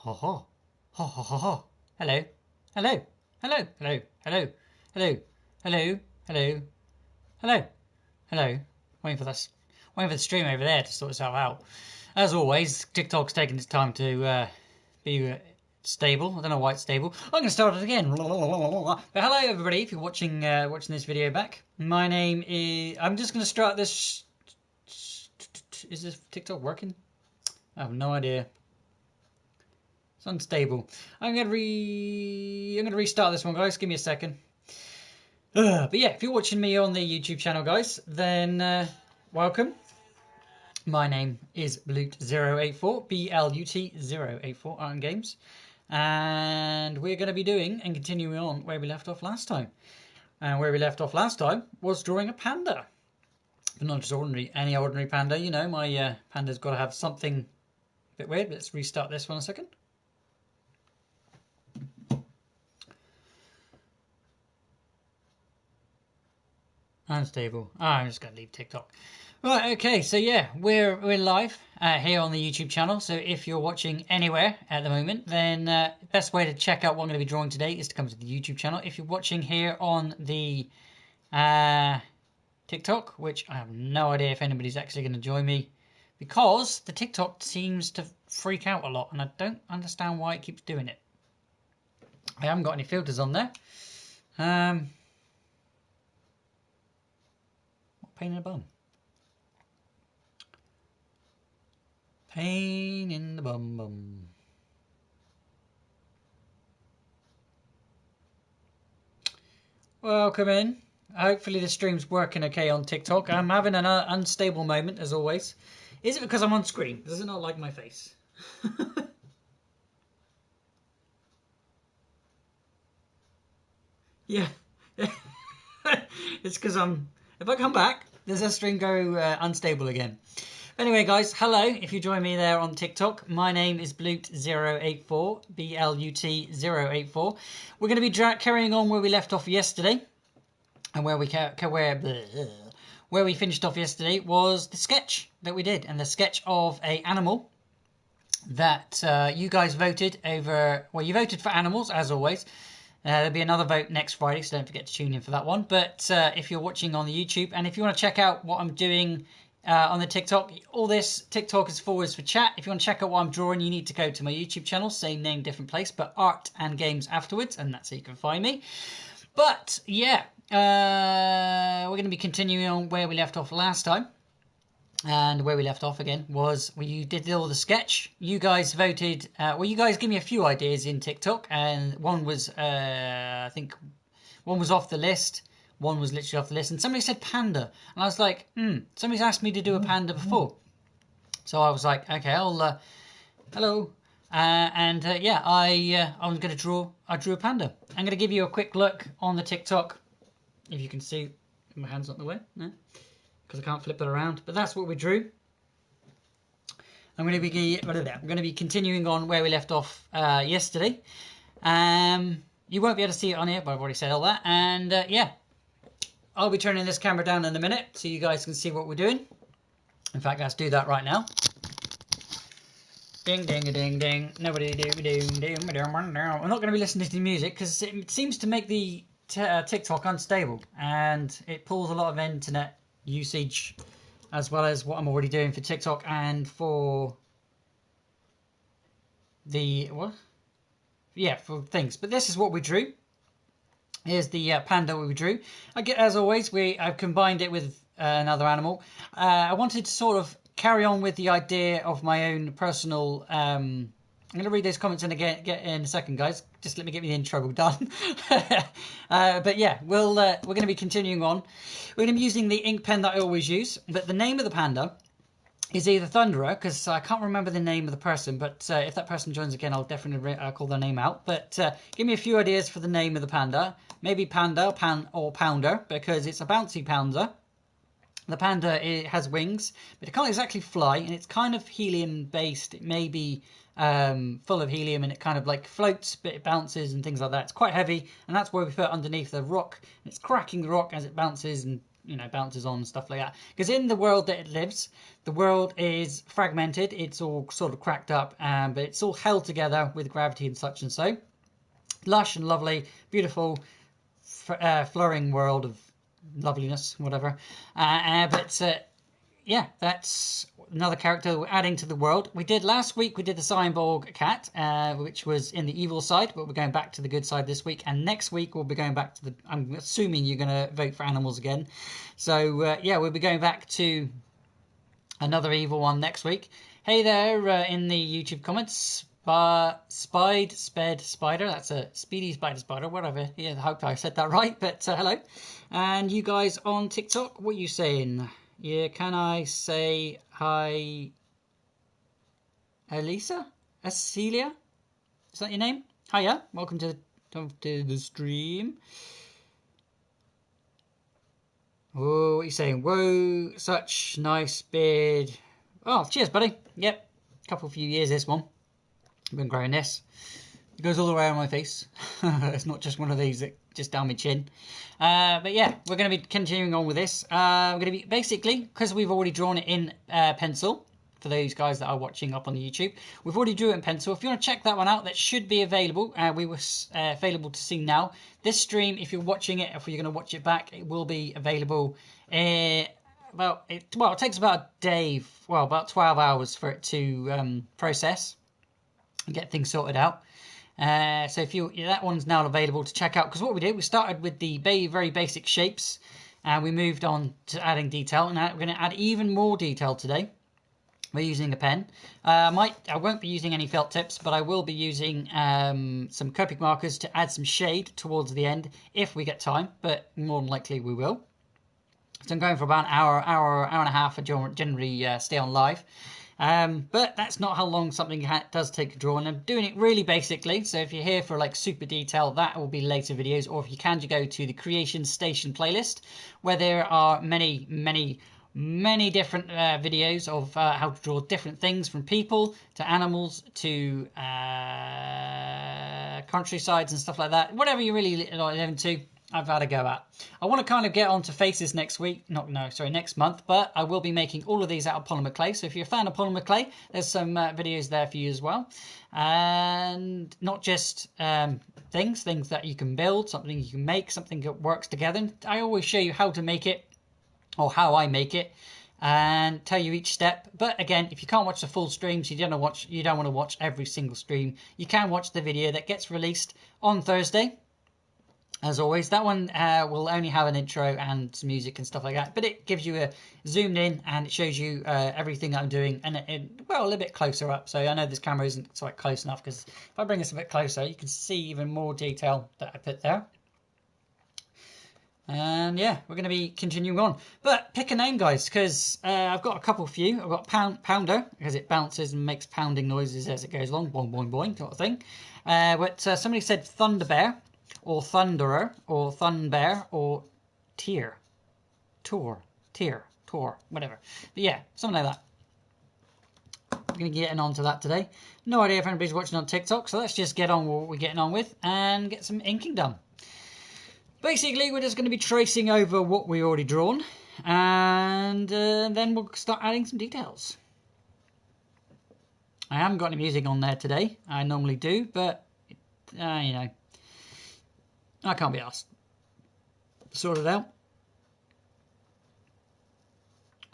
Ha ha. Ha ha ha ha. Hello. Hello. Hello. Hello. Hello. Hello. Hello. Hello. Hello. Hello. Waiting for this. Waiting for the stream over there to sort itself out. As always, TikTok's taking its time to be stable. I don't know why it's stable. I'm going to start it again. But hello, everybody. If you're watching this video back, my name is. I'm just going to start this. Is this TikTok working? I have no idea. It's unstable. I'm gonna restart this one, guys. Give me a second. But yeah, if you're watching me on the YouTube channel, guys, then welcome. My name is Blut084, BLUT084, Iron Games, and we're going to be doing and continuing on where we left off last time. And where we left off last time was drawing a panda, but not just any ordinary panda. You know, my panda's got to have something a bit weird. Let's restart this one a second. Unstable. I'm just going to leave TikTok. Right, okay, so yeah, we're live here on the YouTube channel. So if you're watching anywhere at the moment, then best way to check out what I'm going to be drawing today is to come to the YouTube channel. If you're watching here on the TikTok, which I have no idea if anybody's actually going to join me, because the TikTok seems to freak out a lot, and I don't understand why it keeps doing it. I haven't got any filters on there. Pain in the bum. Pain in the bum. Welcome in. Hopefully the stream's working okay on TikTok. I'm having an unstable moment as always. Is it because I'm on screen? Does it not like my face? Yeah. It's because if I come back, does the stream go unstable again? Anyway, guys, hello. If you join me there on TikTok, my name is Blut084, BLUT084. We're going to be carrying on where we left off yesterday, and where we finished off yesterday was the sketch that we did, and the sketch of a animal that you guys voted over. Well, you voted for animals as always. There'll be another vote next Friday, so don't forget to tune in for that one. But if you're watching on the YouTube, and if you want to check out what I'm doing on the TikTok, all this TikTok is forwards for chat. If you want to check out what I'm drawing, you need to go to my YouTube channel, same name, different place, but art and games afterwards, and that's how you can find me. But yeah, we're going to be continuing on where we left off last time. And where we left off again was you did all the sketch. You guys voted. Well, you guys gave me a few ideas in TikTok, and one was I think one was off the list. One was literally off the list, and somebody said panda, and I was like, somebody's asked me to do a panda before, so I was like, okay, I'll hello, yeah, I was going to draw. I drew a panda. I'm going to give you a quick look on the TikTok, if you can see. My hand's not in the way. No. Because I can't flip it around, but that's what we drew. I'm going to be continuing on where we left off yesterday. You won't be able to see it on here, but I've already said all that. And yeah, I'll be turning this camera down in a minute so you guys can see what we're doing. In fact, let's do that right now. Ding, ding, a ding, ding. Nobody do, I'm not going to be listening to the music because it seems to make the TikTok unstable, and it pulls a lot of internet usage, as well as what I'm already doing for TikTok and for the for things. But this is what we drew. Here's the panda we drew. As always, I've combined it with another animal. I wanted to sort of carry on with the idea of my own personal. I'm going to read those comments in a second, guys. Just let me get the intro done. But yeah, we're going to be continuing on. We're going to be using the ink pen that I always use. But the name of the panda is either Thunderer, because I can't remember the name of the person. But if that person joins again, I'll definitely call their name out. But give me a few ideas for the name of the panda. Maybe Panda, or Pounder, because it's a bouncy panda. The panda, it has wings, but it can't exactly fly, and it's kind of helium-based. It may be full of helium, and it kind of like floats, but it bounces and things like that. It's quite heavy, and that's where we put underneath the rock. It's cracking the rock as it bounces and bounces on and stuff like that. Because in the world that it lives, the world is fragmented. It's all sort of cracked up, but it's all held together with gravity and such and so. Lush and lovely, beautiful, flowering world of loveliness, whatever. But yeah, that's another character we're adding to the world. Last week, we did the Cyborg cat, which was in the evil side, but we're going back to the good side this week. And next week, we'll be going back to I'm assuming you're going to vote for animals again. So, yeah, we'll be going back to another evil one next week. Hey there, in the YouTube comments. Spider, that's a Speedy Spider, whatever. Yeah, I hope I said that right, but hello. And you guys on TikTok, what are you saying? Yeah, can I say hi, Elisa? Celia? Is that your name? Hiya, welcome to the stream. Oh, what are you saying? Whoa, such nice beard. Oh, cheers, buddy. Yep, few years this one. I've been growing this. It goes all the way on my face. It's not just one of these that just down my chin. But yeah, we're going to be continuing on with this. We're going to be basically, because we've already drawn it in pencil, for those guys that are watching up on the YouTube, we've already drew it in pencil. If you want to check that one out, that should be available. We were available to see now. This stream, if you're watching it, if you're going to watch it back, it will be available. It takes about a day, about 12 hours for it to process and get things sorted out. So if that one's now available to check out, because what we did, we started with the very basic shapes, and we moved on to adding detail, and now we're going to add even more detail today. We're using a pen. I won't be using any felt tips, but I will be using some Copic markers to add some shade towards the end if we get time, but more than likely we will. So I'm going for about an hour and a half. I generally stay on live. But that's not how long something does take to draw, and I'm doing it really basically. So if you're here for like super detail, that will be later videos, or if you can, you go to the Creation Station playlist, where there are many different videos of how to draw different things, from people to animals to countrysides and stuff like that. Whatever you really like into, I've had a go at. I want to kind of get onto faces next month, but I will be making all of these out of polymer clay. So if you're a fan of polymer clay, there's some videos there for you as well. And not just things that you can build, something you can make, something that works together. I always show you how to make it, or how I make it, and tell you each step. But again, if you can't watch the full streams, you don't want to watch every single stream, you can watch the video that gets released on Thursday. As always, that one will only have an intro and some music and stuff like that, but it gives you a zoomed in, and it shows you everything that I'm doing, and a little bit closer up. So I know this camera isn't quite close enough, because if I bring this a bit closer, you can see even more detail that I put there. And yeah, we're going to be continuing on. But pick a name, guys, because I've got a couple for you. I've got Pounder, because it bounces and makes pounding noises as it goes along. Boing, boing, boing, sort of thing. But somebody said Thunder Bear, or Thunderer, or Thunbear, or Tor, whatever. But yeah, something like that. I'm going to get on to that today. No idea if anybody's watching on TikTok, so let's just get on with what we're getting on with and get some inking done. Basically, we're just going to be tracing over what we already drawn, and then we'll start adding some details. I haven't got any music on there today. I normally do, but, I can't be asked. Sort it out.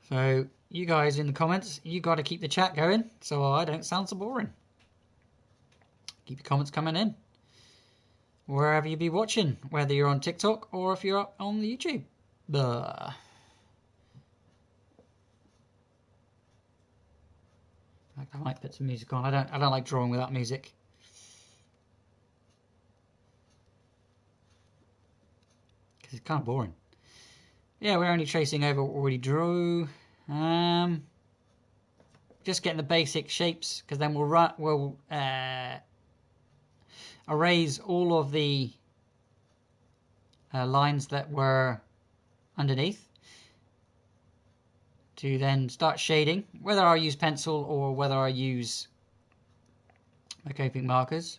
So, you guys in the comments, you got to keep the chat going, so I don't sound so boring. Keep your comments coming in, wherever you be watching, whether you're on TikTok or if you're up on the YouTube. Blah. I might put some music on. I don't like drawing without music. Because it's kind of boring. Yeah, we're only tracing over what we already drew. Just getting the basic shapes, because then we'll erase all of the lines that were underneath, to then start shading. Whether I use pencil or whether I use my Copic markers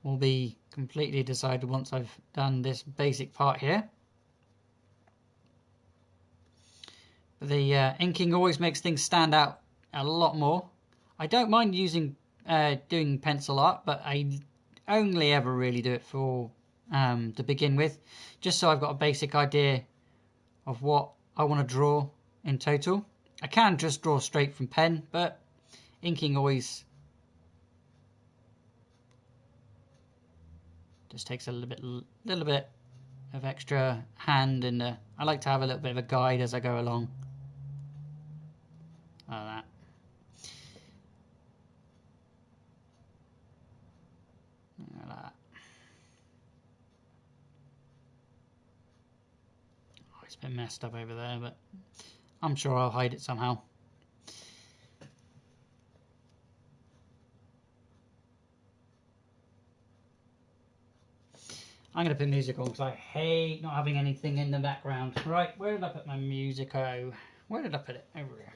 will be completely decided once I've done this basic part here. The inking always makes things stand out a lot more. I don't mind using doing pencil art, but I only ever really do it for to begin with, just so I've got a basic idea of what I want to draw in total. I can just draw straight from pen, but inking always just takes a little bit of extra hand, and I like to have a little bit of a guide as I go along. Like that. Like that. Oh, it's a bit messed up over there, but I'm sure I'll hide it somehow. I'm going to put music on because I hate not having anything in the background. Right, where did I put my music? Oh, where did I put it? Over here.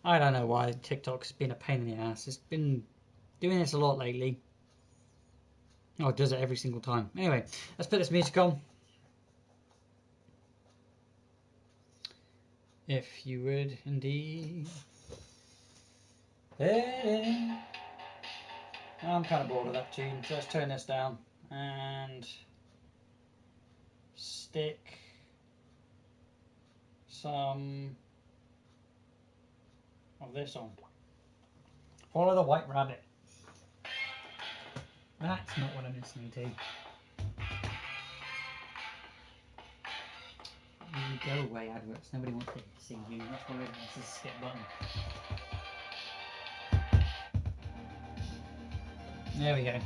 I don't know why TikTok's been a pain in the ass. It's been doing this a lot lately. Oh, it does it every single time. Anyway, let's put this music on. If you would, indeed. I'm kind of bored of that tune, so let's turn this down and stick some of this on. Follow the White Rabbit. That's not what I'm listening to. You go away, adverts. Nobody wants to see you. That's why this is a skip button. There we go.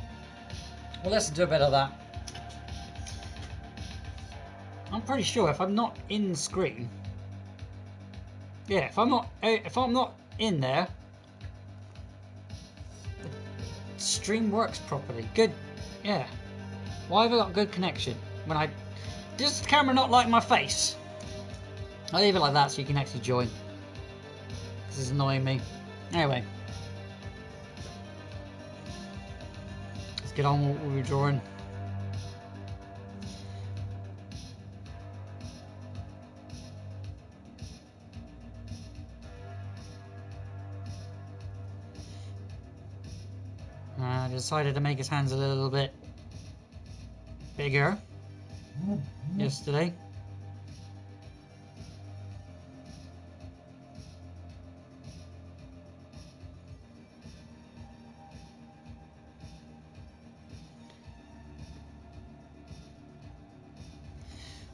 Well, let's do a bit of that. I'm pretty sure if I'm not in screen, yeah, if I'm not in there, the stream works properly. Good, yeah. Why have I got good connection when I? Does the camera not like my face? I'll leave it like that so you can actually join. This is annoying me. Anyway, let's get on with what we were drawing. I decided to make his hands a little bit bigger yesterday.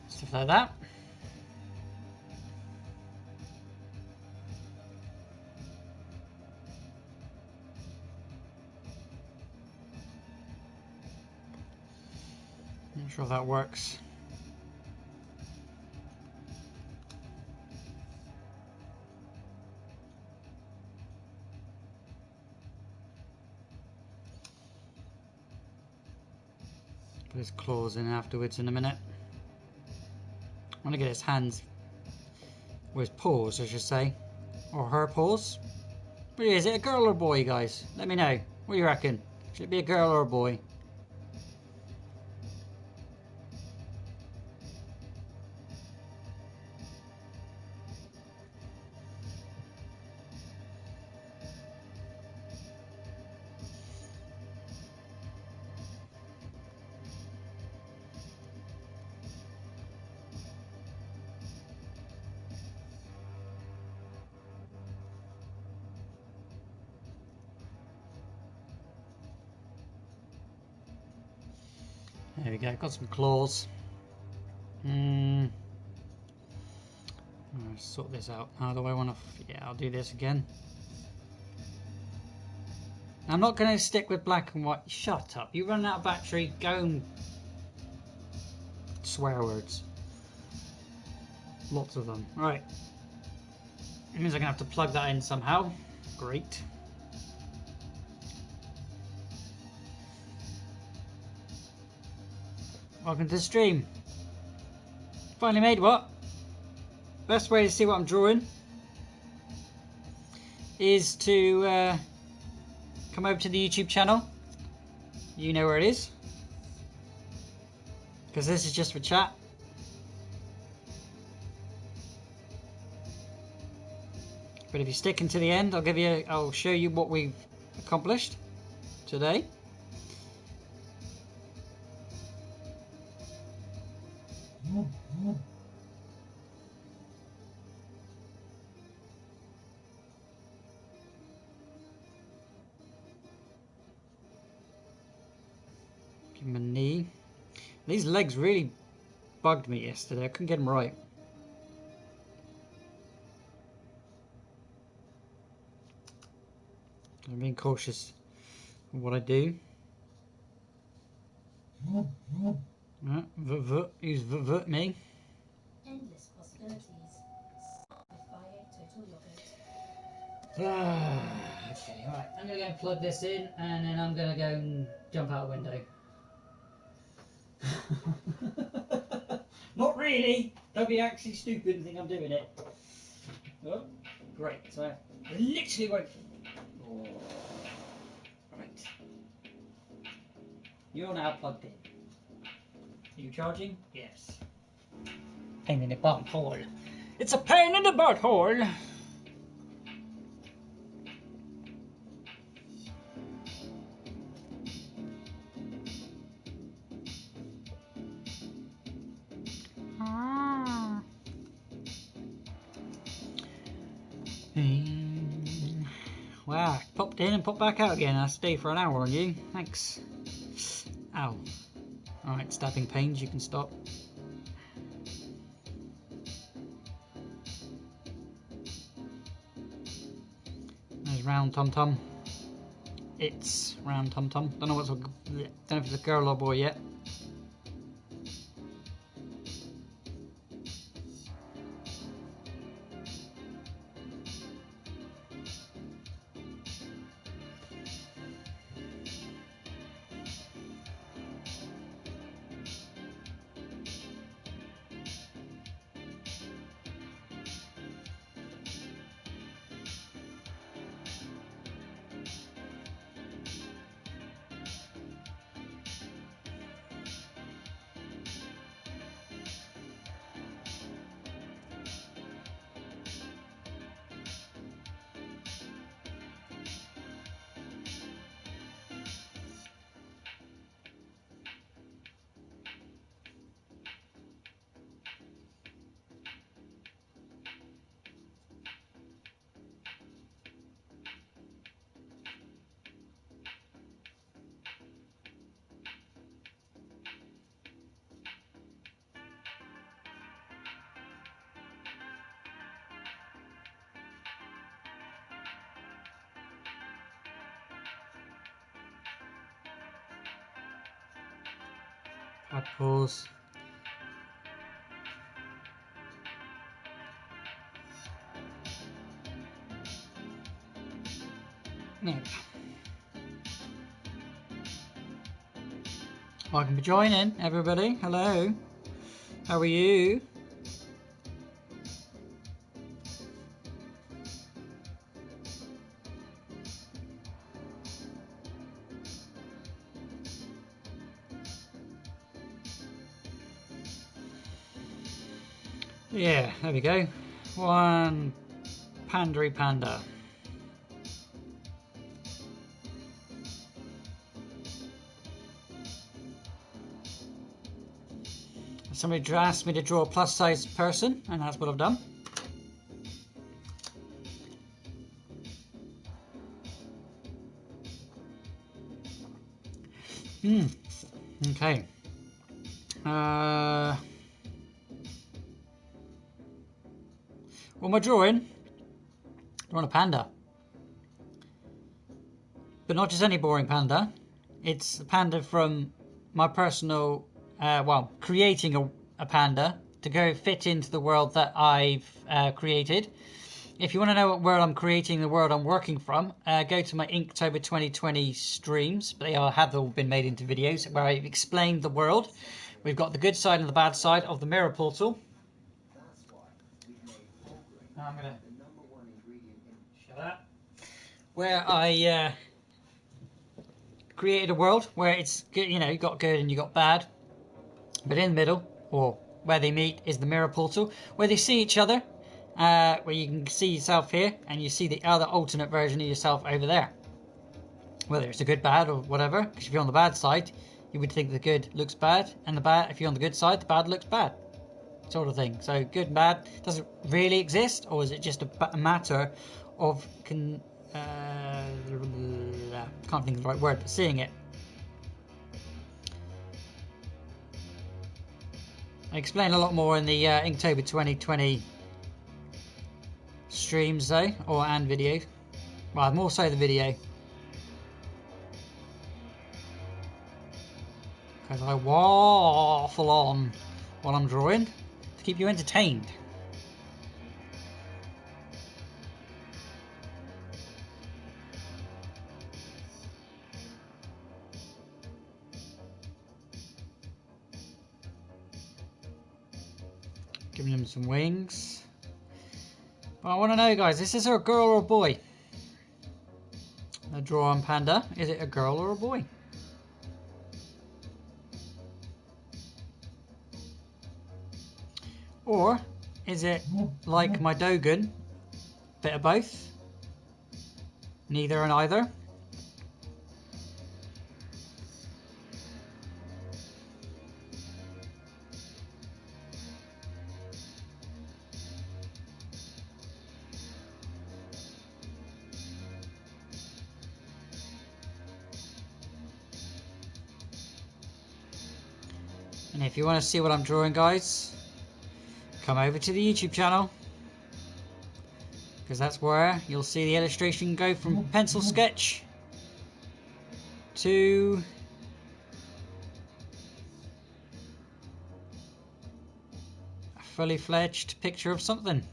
Stuff like that. Not sure if that works. Put his claws in afterwards in a minute. I want to get his hands, or his paws I should say, or her paws. But is it a girl or a boy, guys? Let me know. What do you reckon? Should it be a girl or a boy? There we go, got some claws. I'll sort this out. How do I want to... Yeah, I'll do this again. I'm not going to stick with black and white. Shut up. You run out of battery, go and... Swear words. Lots of them. Right. It means I'm going to have to plug that in somehow. Great. Welcome to the stream. Finally made what? best way to see what I'm drawing is to come over to the YouTube channel. You know where it is, because this is just for chat. But if you stick into the end, I'll show you what we've accomplished today. Give him a knee. These legs really bugged me yesterday. I couldn't get them right. I'm being cautious of what I do. Use me. Endless possibilities. Okay, alright. I'm going to go and plug this in, and then I'm going to go and jump out a window. Not really! Don't be actually stupid and think I'm doing it. Oh, great. So I literally won't... Oh. Right. You're now plugged in. Are you charging? Yes. Pain in the butthole. It's a pain in the butthole! Wow, popped in and popped back out again. I'll stay for an hour on you. Thanks. Ow. Alright, stabbing pains, you can stop. There's Round Tum Tum. It's Round Tum Tum. Don't know if it's a girl or boy yet. Pause. No. Welcome for joining, everybody. Hello. How are you? Yeah, there we go. One pandery panda. Somebody asked me to draw a plus-size person, and that's what I've done. Okay. What am I drawing? Drawing a panda. But not just any boring panda. It's a panda from my personal, creating a panda to go fit into the world that I've created. If you want to know what world I'm creating, the world I'm working from, go to my Inktober 2020 streams. They have all been made into videos where I've explained the world. We've got the good side and the bad side of the mirror portal. I'm gonna shut up. Where I created a world where it's good, you know, you got good and you got bad, but in the middle, or where they meet, is the mirror portal, where they see each other, where you can see yourself here, and you see the other alternate version of yourself over there. Whether it's a good, bad, or whatever, because if you're on the bad side, you would think the good looks bad, and the bad, if you're on the good side, the bad looks bad, sort of thing. So good and bad doesn't really exist, or is it just a matter of can't think of the right word, but seeing it. I explain a lot more in the Inktober 2020 streams though, and videos. Well, more so the video. Because I waffle on while I'm drawing to keep you entertained. Giving him some wings. But I want to know, guys, is this a girl or a boy? A draw on panda. Is it a girl or a boy? Or is it like my Dogen? Bit of both? Neither and either? And if you want to see what I'm drawing, guys, come over to the YouTube channel, because that's where you'll see the illustration go from pencil sketch to a fully fledged picture of something.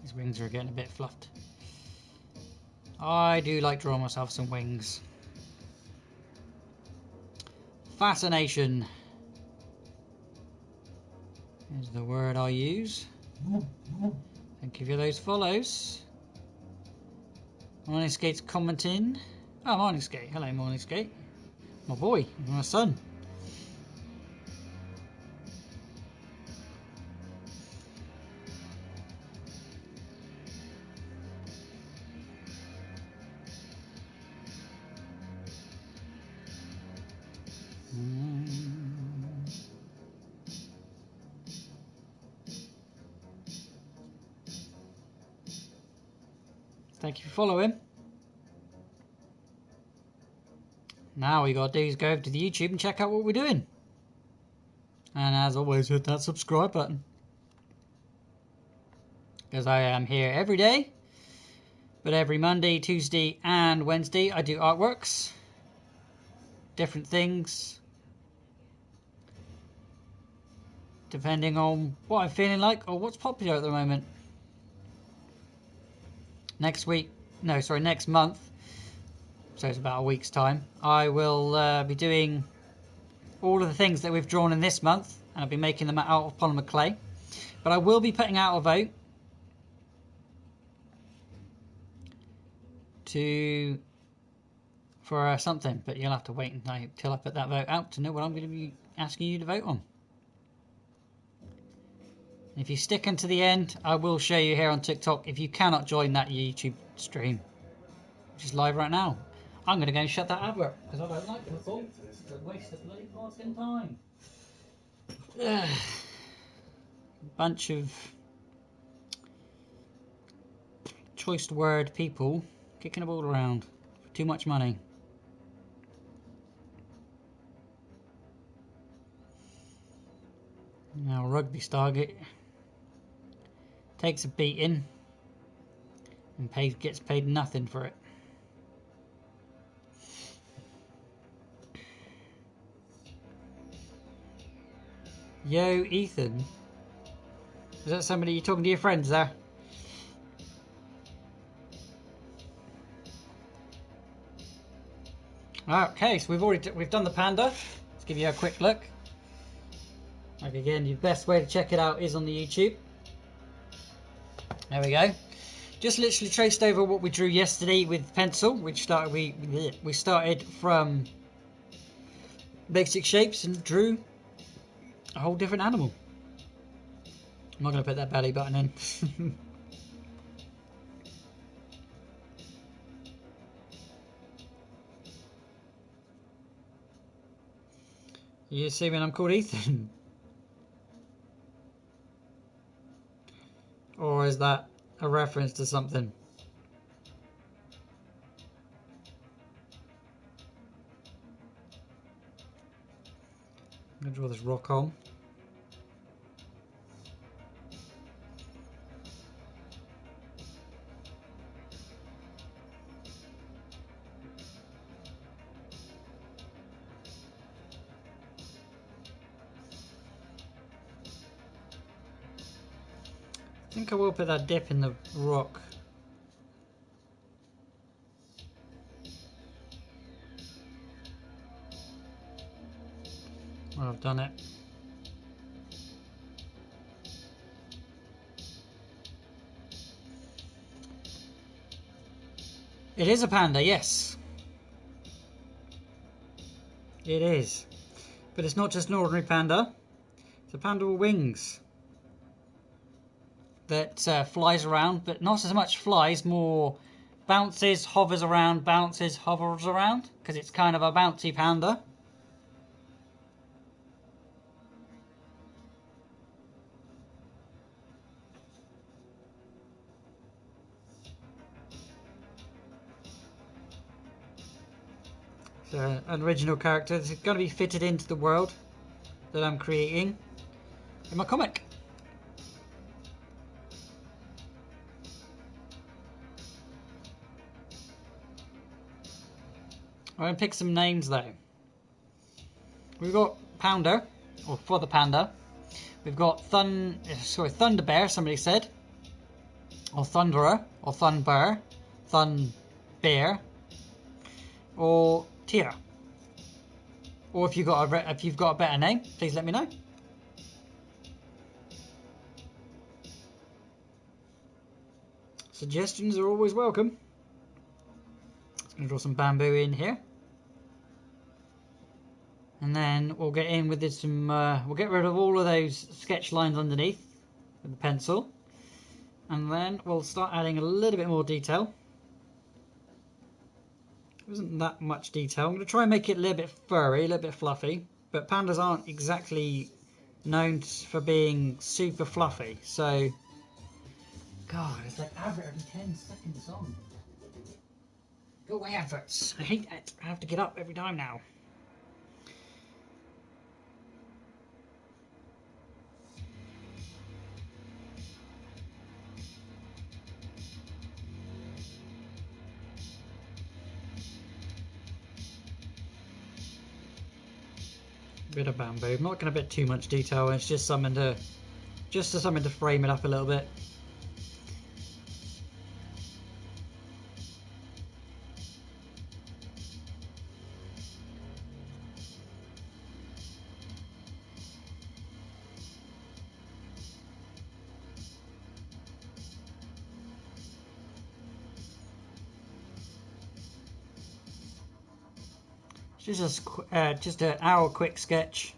These wings are getting a bit fluffed. I do like drawing myself some wings. Fascination is the word I use. Thank you for those follows. Morning Skate's commenting. Oh, Morning Skate. Hello, Morning Skate. My boy, my son. Thank you for following. Now all you gotta do is go over to the YouTube and check out what we're doing. And as always, hit that subscribe button. Because I am here every day. But every Monday, Tuesday and Wednesday I do artworks. Different things. Depending on what I'm feeling like or what's popular at the moment. Next month, so it's about a week's time, I will be doing all of the things that we've drawn in this month, and I'll be making them out of polymer clay. But I will be putting out a vote for something, but you'll have to wait until I put that vote out to know what I'm going to be asking you to vote on. If you stick until the end, I will show you here on TikTok if you cannot join that YouTube stream, which is live right now. I'm going to go and shut that advert because I don't like football. It's a waste of bloody fucking time. Bunch of choice word people kicking a ball around for too much money. Now rugby target takes a beating and gets paid nothing for it. Yo, Ethan. Is that somebody you're talking to your friends there? Okay, so we've done the panda. Let's give you a quick look. Like again, the best way to check it out is on the YouTube. There we go. Just literally traced over what we drew yesterday with pencil. We started from basic shapes and drew a whole different animal. I'm not going to put that belly button in. You see when I'm called Ethan? Or is that a reference to something? I'm going to draw this rock on. I think I will put that dip in the rock. Well, I've done it. It is a panda, yes. It is. But it's not just an ordinary panda. It's a panda with wings that flies around, but not as much flies, more bounces, hovers around, bounces, hovers around, because it's kind of a bouncy panda. So, an original character that's going to be fitted into the world that I'm creating in my comic. I'm going to pick some names though. We've got Pounder, or for the panda. We've got Thunder Bear, somebody said, or Thunderer, or Thunbear, Thun Bear, or Tira. Or if you've got a better name, please let me know. Suggestions are always welcome. Just going to draw some bamboo in here. And then we'll get in with some, we'll get rid of all of those sketch lines underneath with the pencil. And then we'll start adding a little bit more detail. There isn't that much detail. I'm going to try and make it a little bit furry, a little bit fluffy. But pandas aren't exactly known for being super fluffy. So, God, it's like advert every 10 seconds on. Go away, adverts. I hate that. I have to get up every time now. Bit of bamboo. I'm not going to put too much detail. It's just something to frame it up a little bit. Just an hour quick sketch.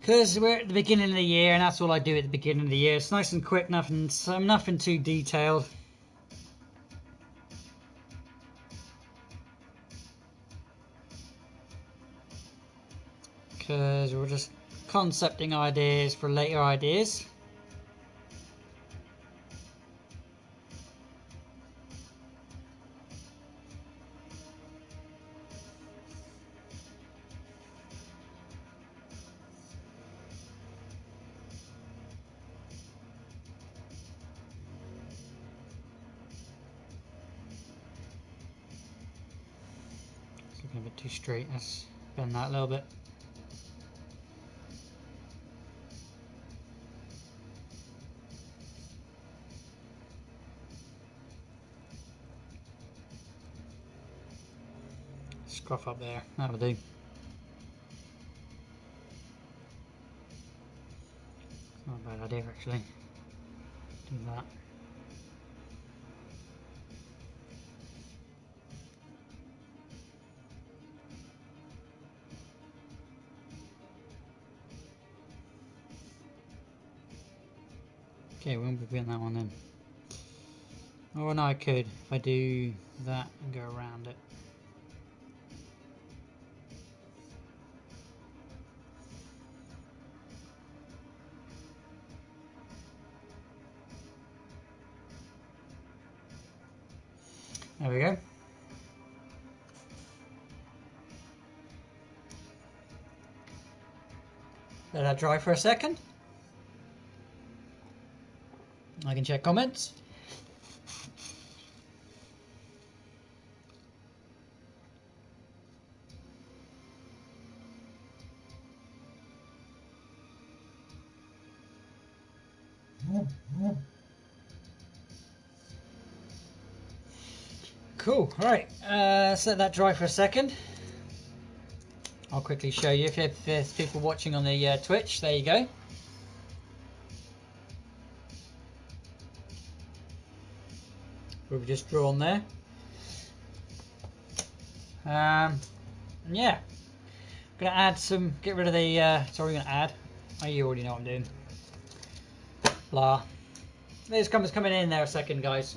Because we're at the beginning of the year, and that's all I do at the beginning of the year. It's nice and quick, nothing too detailed. Because we're just concepting ideas for later ideas. Looking a bit too straight. Let's bend that a little bit. Scruff up there. That'll do. Not a bad idea actually. Do that. Okay, we won't be putting that one in. Oh no, I could if I do that and go around it. There we go. Let that dry for a second. I can check comments. Cool. Right. Let's let that dry for a second. I'll quickly show you if there's people watching on the Twitch. There you go. We've just drawn there. And yeah, gonna add some. Get rid of the. Sorry, we're gonna add. Oh, you already know what I'm doing. Blah. There's comments coming in there a second, guys.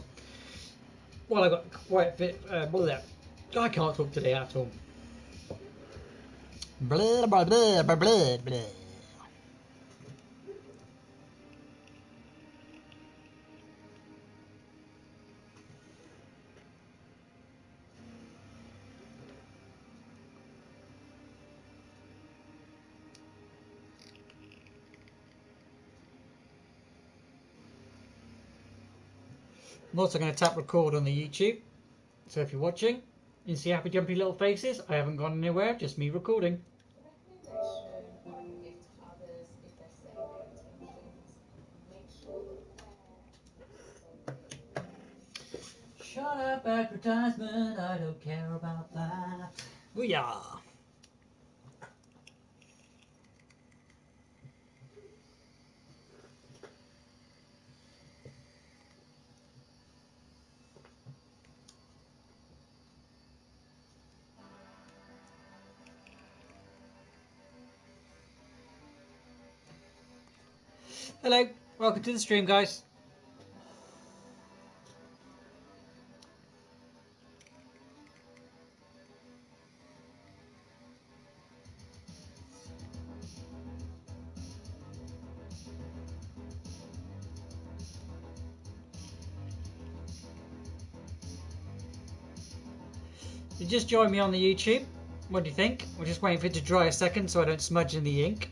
Well, I got quite a bit. Blah. I can't talk today at all. Blah blah blah blah blah blah. I'm also going to tap record on the YouTube. So if you're watching, you see happy jumpy little faces. I haven't gone anywhere, just me recording. Shut up, advertisement. I don't care about that. Booyah! Hello, welcome to the stream, guys. You just joined me on the YouTube. What do you think? We're just waiting for it to dry a second so I don't smudge in the ink.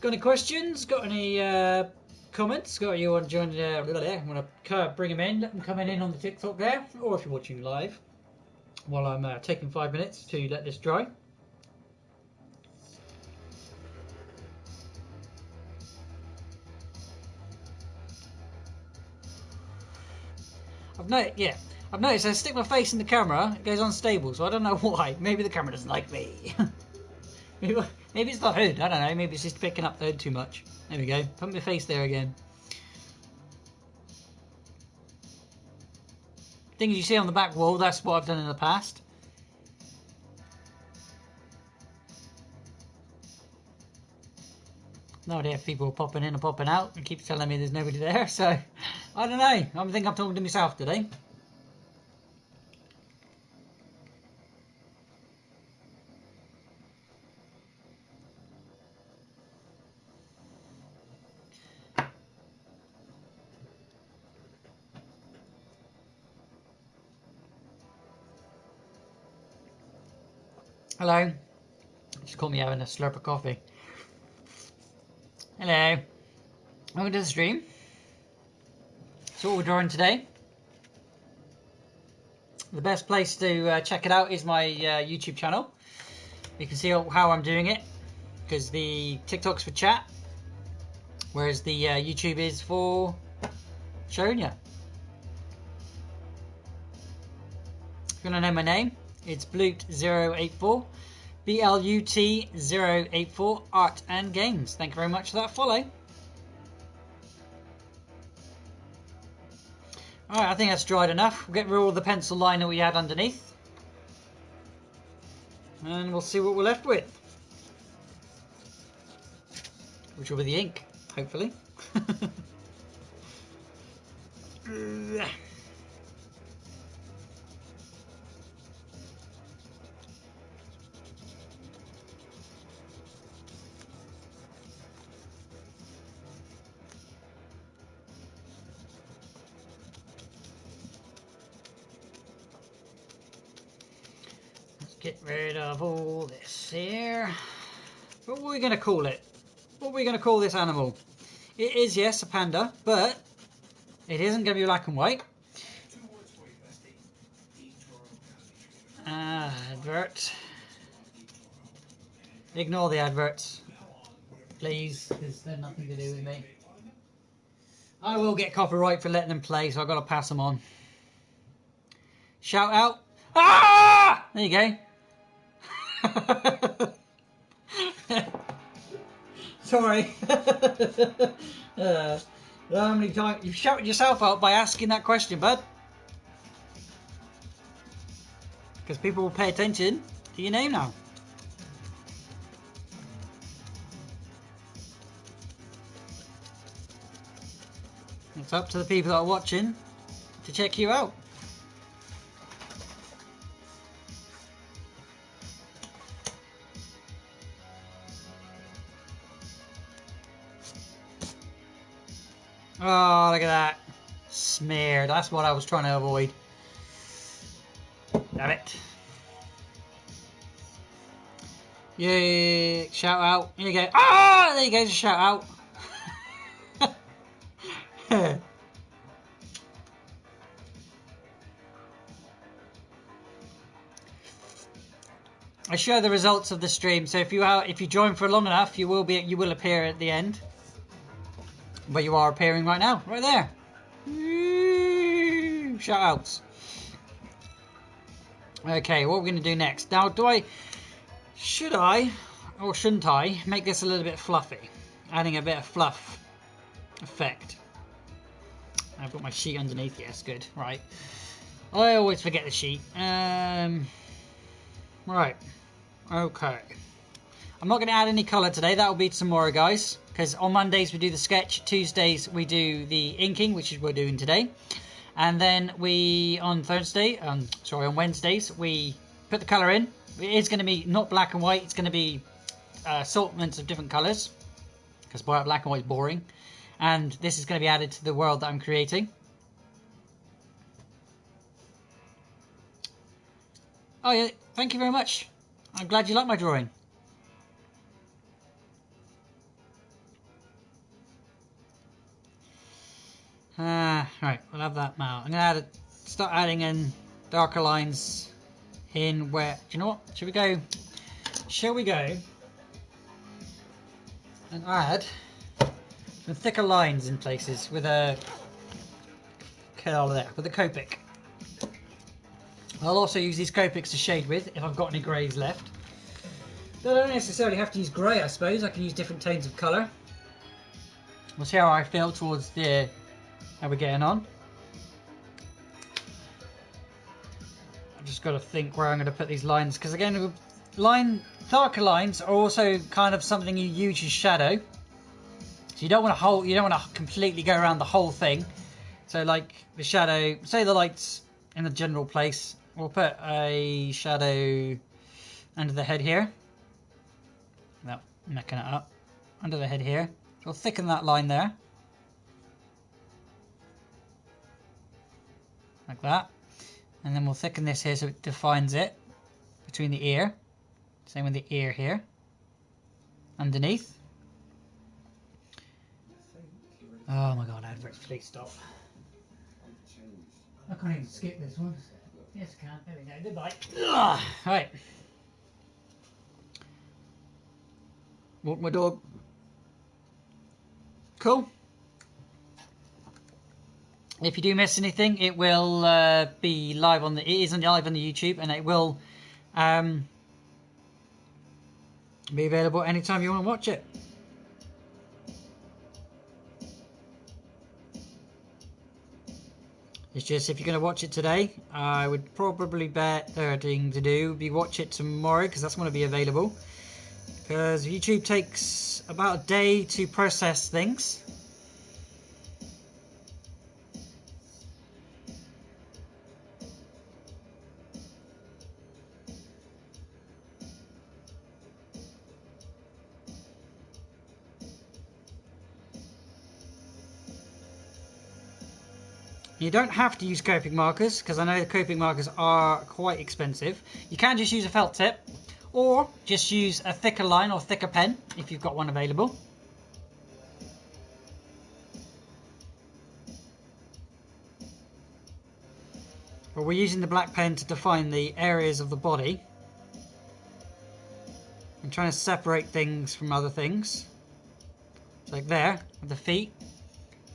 Got any questions? Got any comments? Got you want to join? I'm going to bring them in. Let them come in on the TikTok there, or if you're watching live, while I'm taking 5 minutes to let this dry. I've noticed I stick my face in the camera, it goes unstable, so I don't know why. Maybe the camera doesn't like me. maybe it's the hood, I don't know, maybe it's just picking up the hood too much. There we go, put my face there again. Things you see on the back wall, that's what I've done in the past. No idea if people are popping in or popping out. It keeps telling me there's nobody there, so I don't know. I think I'm talking to myself today. Hello. Just caught me having a slurp of coffee. Hello. Welcome to the stream. So what we're drawing today. The best place to check it out is my YouTube channel. You can see how I'm doing it, because the TikTok's for chat, whereas the YouTube is for showing you. If you want to know my name, it's Blut084, BLUT084, Art and Games. Thank you very much for that follow. Alright, I think that's dried enough. We'll get rid of all the pencil line that we had underneath. And we'll see what we're left with. Which will be the ink, hopefully. Get rid of all this here. What are we going to call it? What are we going to call this animal? It is, yes, a panda, but it isn't going to be black and white. Advert. Ignore the adverts, please, because they're nothing to do with me. I will get copyright for letting them play, so I've got to pass them on. Shout out. Ah! There you go. Sorry. How many times you've shouted yourself out by asking that question, bud? Because people will pay attention to your name now. It's up to the people that are watching to check you out. Oh, look at that. Smeared. That's what I was trying to avoid. Damn it. Yeah, shout out. Here you go. Ah, there you go, shout out. I show the results of the stream, so if you join for long enough, you will appear at the end. But you are appearing right now, right there. Woo! Shout outs. Okay, what we're going to do next? Now, should I, or shouldn't I, make this a little bit fluffy? Adding a bit of fluff effect. I've got my sheet underneath, yes, good, right. I always forget the sheet. Right, okay. I'm not going to add any colour today, that'll be tomorrow, guys. Because on Mondays we do the sketch, Tuesdays we do the inking, which is what we're doing today. And then on Wednesdays, we put the colour in. It is going to be not black and white, it's going to be assortments of different colours. Because black and white is boring. And this is going to be added to the world that I'm creating. Oh yeah, thank you very much. I'm glad you like my drawing. Right, we'll have that now. I'm going to start adding in darker lines in where... Do you know what? Shall we go and add some thicker lines in places with a... with a Copic. I'll also use these Copics to shade with if I've got any greys left. I don't necessarily have to use grey, I suppose. I can use different tones of colour. We'll see how I feel towards the... how we're getting on. I've just got to think where I'm going to put these lines, because again, darker lines are also kind of something you use as shadow. So you don't want to completely go around the whole thing. So like the shadow, say the light's in a general place, we'll put a shadow under the head here. Without necking it up. Under the head here. So we'll thicken that line there. Like that. And then we'll thicken this here so it defines it between the ear. Same with the ear here. Underneath. Oh my god, adverts, please stop. I can't even skip this one. Yes, I can. There we go. Goodbye. Ugh. Right. Walk my dog. Cool. If you do miss anything, it will be live on the. It is live on the YouTube, and it will be available anytime you want to watch it. It's just if you're going to watch it today, I would probably bet the thing to do would be watch it tomorrow, because that's going to be available. Because YouTube takes about a day to process things. You don't have to use coping markers, because I know the coping markers are quite expensive. You can just use a felt tip, or just use a thicker line or thicker pen if you've got one available. But we're using the black pen to define the areas of the body. I'm trying to separate things from other things. So like there, with the feet.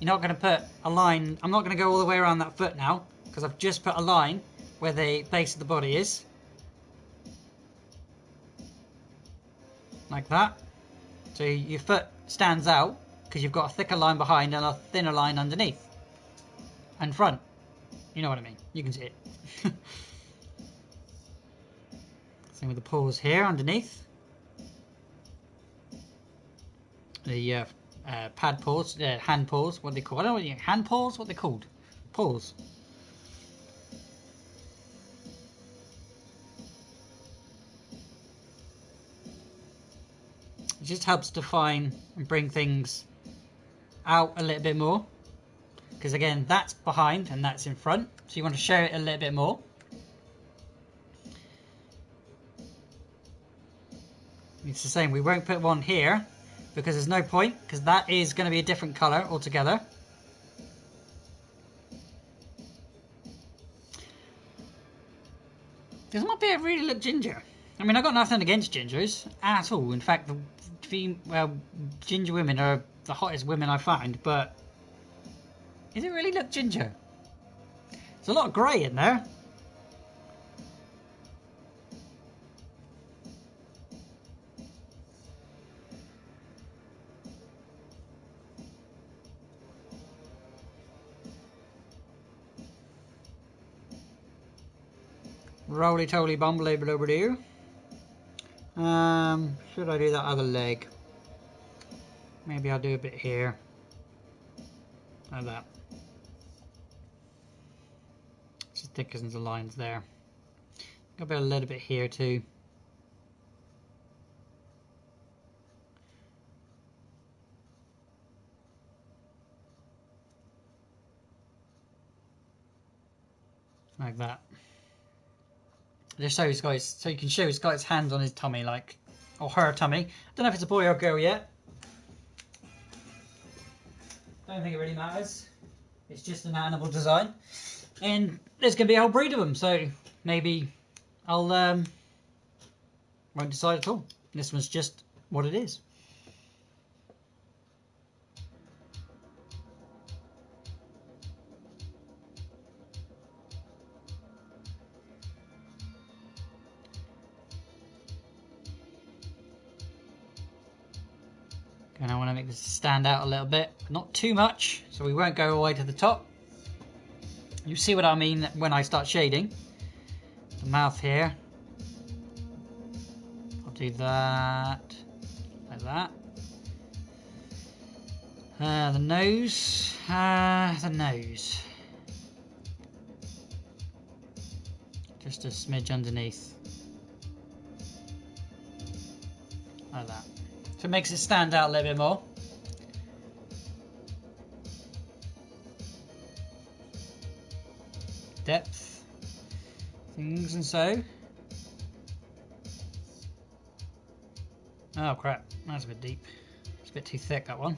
You're not going to put a line. I'm not going to go all the way around that foot now, because I've just put a line where the base of the body is. Like that. So your foot stands out because you've got a thicker line behind and a thinner line underneath and front. You know what I mean. You can see it. Same with the paws here underneath. The pad paws, hand paws, what they call. I don't know, hand paws, what they're called. Paws. It just helps define and bring things out a little bit more. Because again, that's behind and that's in front. So you want to show it a little bit more. It's the same. We won't put one here because there's no point, because that is going to be a different colour altogether. This might be a really look ginger. I mean, I've got nothing against gingers at all. In fact, ginger women are the hottest women I find, but does it really look ginger? There's a lot of grey in there. Roly toly bumbly blubber. Should I do that other leg? Maybe I'll do a bit here. Like that. Just thickens the lines there. Got a little bit here too. Like that. Just so he's got his, so you can show he's got his hands on his tummy, like, or her tummy. I don't know if it's a boy or girl yet. Don't think it really matters. It's just an animal design, and there's gonna be a whole breed of them. So maybe I'll won't decide at all. This one's just what it is. And I want to make this stand out a little bit, not too much, so we won't go all the way to the top. You see what I mean when I start shading. The mouth here. I'll do that, like that. The nose, just a smidge underneath, like that. So it makes it stand out a little bit more. Depth, things and so. Oh crap, that's a bit deep. It's a bit too thick, that one.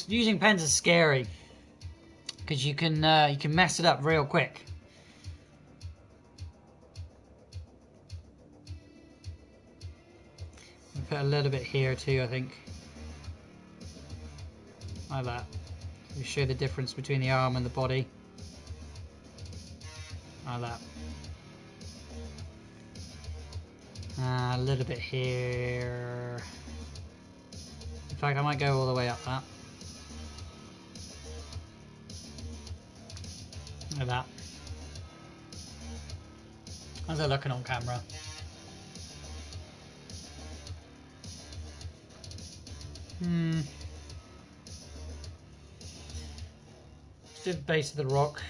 Using pens is scary because you can mess it up real quick. Put a little bit here too, I think, like that. We show the difference between the arm and the body, like that. A little bit here. In fact, I might go all the way up that. Like that. How's it looking on camera? Just do the base of the rock,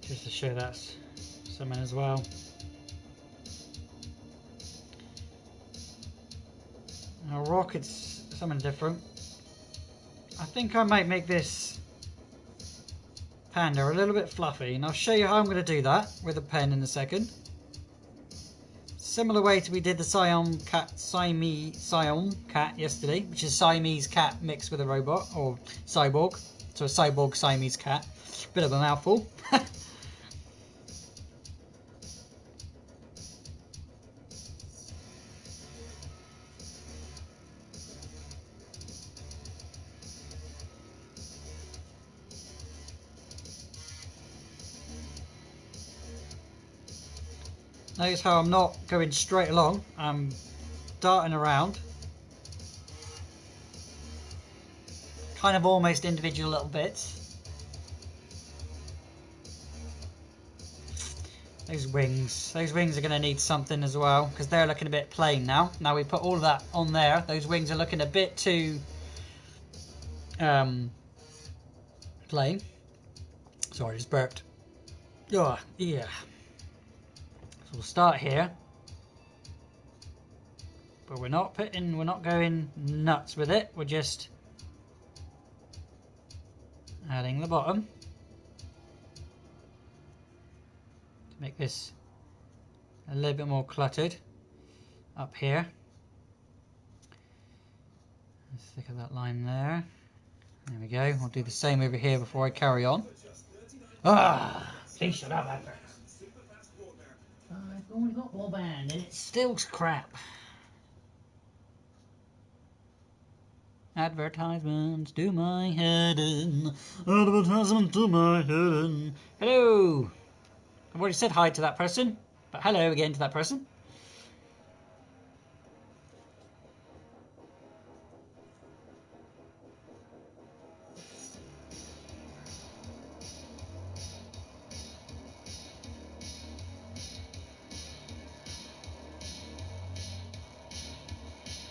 just to show that's something as well. Now rock, it's something different. I think I might make this panda a little bit fluffy, and I'll show you how I'm going to do that with a pen in a second. Similar way to we did the Siamese cat yesterday, which is Siamese cat mixed with a robot or cyborg. So a cyborg Siamese cat. Bit of a mouthful. Notice how I'm not going straight along, I'm darting around. Kind of almost individual little bits. Those wings are going to need something as well, because they're looking a bit plain now. Now we put all of that on there, those wings are looking a bit too plain. Sorry, I just burped. Oh, yeah. So we'll start here. But we're not going nuts with it. We're just adding the bottom to make this a little bit more cluttered up here. Let's stick at that line there. There we go. I'll do the same over here before I carry on. Ah, please shut up, advert. I've only got one band and it's still crap. Advertisements do my head in. Advertisements do my head in. Hello. I've already said hi to that person, but hello again to that person.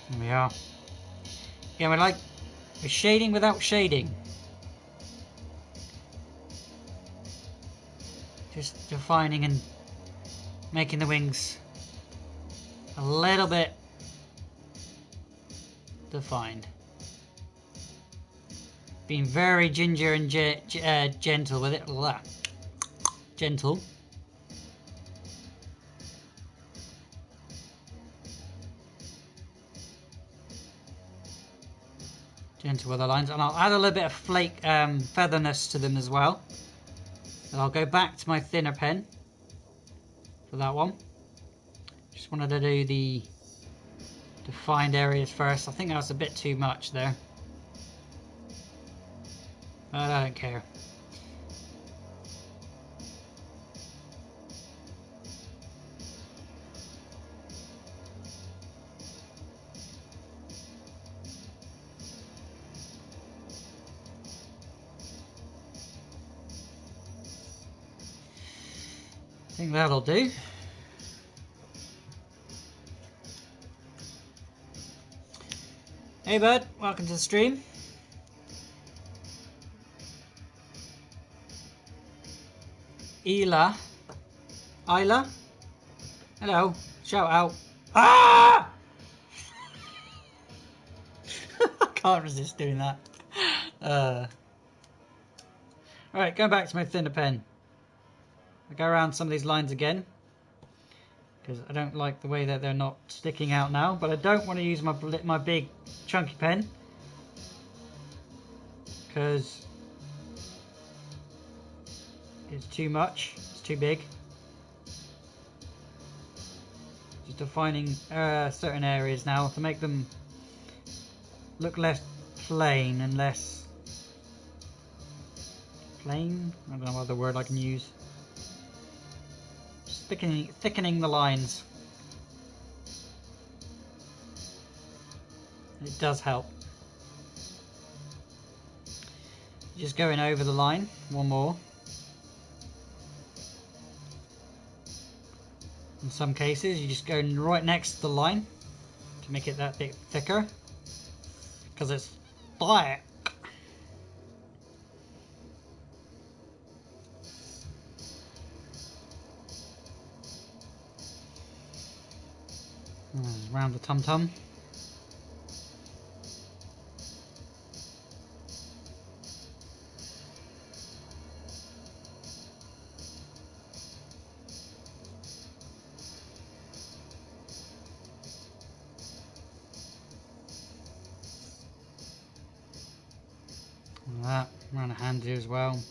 There we are. Yeah, we're shading without shading. Just defining and making the wings a little bit defined. Being very ginger and gentle with it. Gentle. Gentle with the lines, and I'll add a little bit of flake featherness to them as well. And I'll go back to my thinner pen for that one. Just wanted to do the defined areas first. I think that's a bit too much there, but I don't care. I think that'll do. Hey bud, welcome to the stream. Isla, hello, shout out. Ah! I can't resist doing that. Alright, going back to my thinner pen. I go around some of these lines again. because I don't like the way that they're not sticking out now. But I don't want to use my big chunky pen because it's too much. It's too big. Just defining certain areas now to make them look less plain and less plain. I don't know what other word I can use. Just thickening the lines. It does help. Just going over the line one more. In some cases, you just go right next to the line to make it that bit thicker, because it's thick. Round the tum-tum. That around the hands here as well.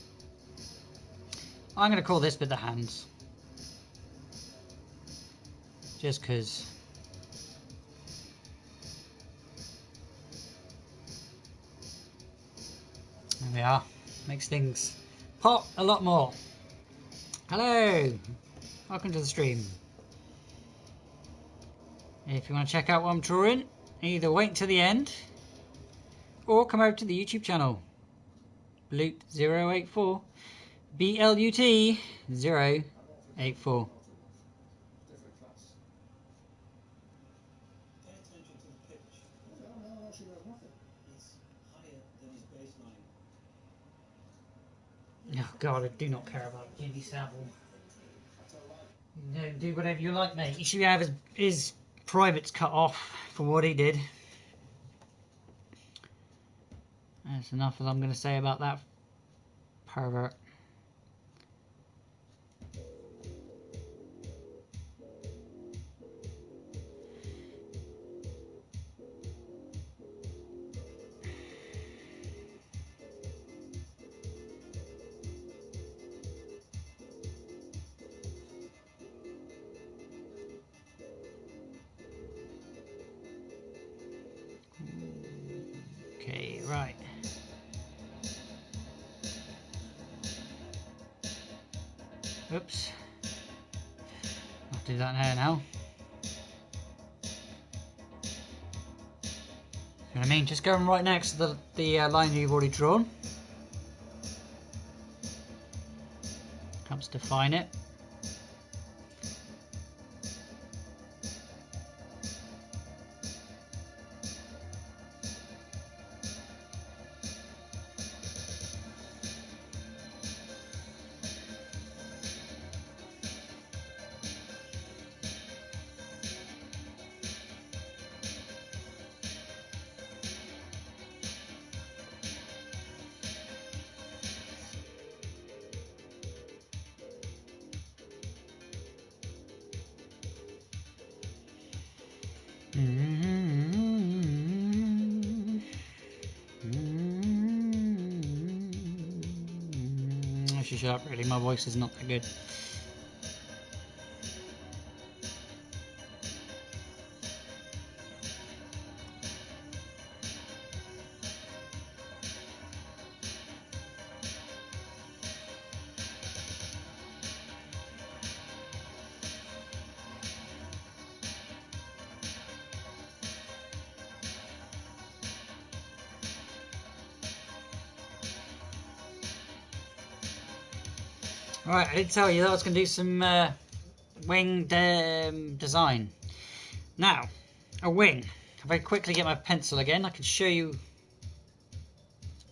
I'm going to call this bit the hands, just because. There we are. Makes things pop a lot more. Hello, welcome to the stream. If you want to check out what I'm drawing, either wait until the end or come over to the YouTube channel. Blut084. BLUT084. Oh God, I do not care about Jimmy Savile. You know, do whatever you like, mate. You should have his privates cut off for what he did. That's enough that I'm going to say about that pervert. Okay, right. Oops. I'll do that now. You know what I mean? Just going right next to the line you've already drawn. Helps define it. I should shut up, really. My voice is not that good. Alright, I did tell you that I was going to do some wing design. Now, a wing. If I quickly get my pencil again, I can show you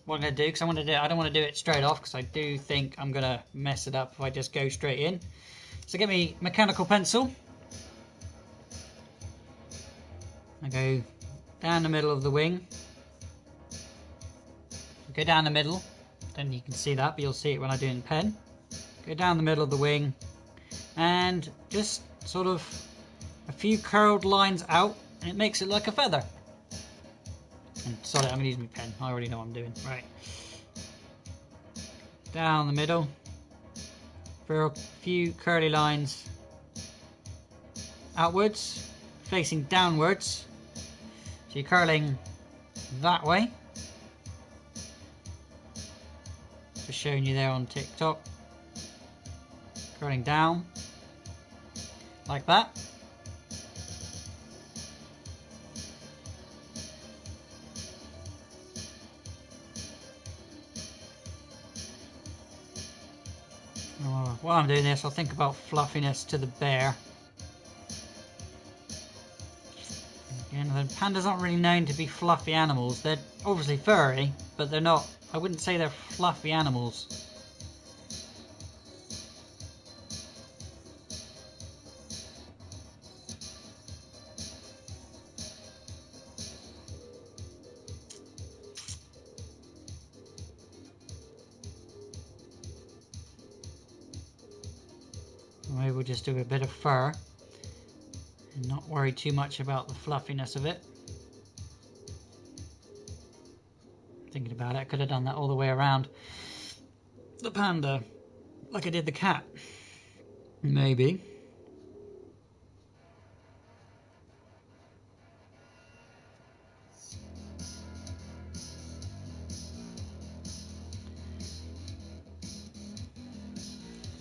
what I'm going to do, because I don't want to do it straight off, because I do think I'm going to mess it up if I just go straight in. So get me mechanical pencil. I go down the middle of the wing. Go down the middle, then you can see that, but you'll see it when I do it in pen. Go down the middle of the wing and just sort of a few curled lines out, and it makes it like a feather. And sorry, I'm going to use my pen. I already know what I'm doing. Right. Down the middle. For a few curly lines outwards, facing downwards. So you're curling that way. Just showing you there on TikTok. Curling down. Like that. While I'm doing this, I'll think about fluffiness to the bear. Again, the pandas aren't really known to be fluffy animals. They're obviously furry, but they're not, I wouldn't say they're fluffy animals. Maybe we'll just do a bit of fur and not worry too much about the fluffiness of it. Thinking about it, I could have done that all the way around the panda, like I did the cat. Maybe.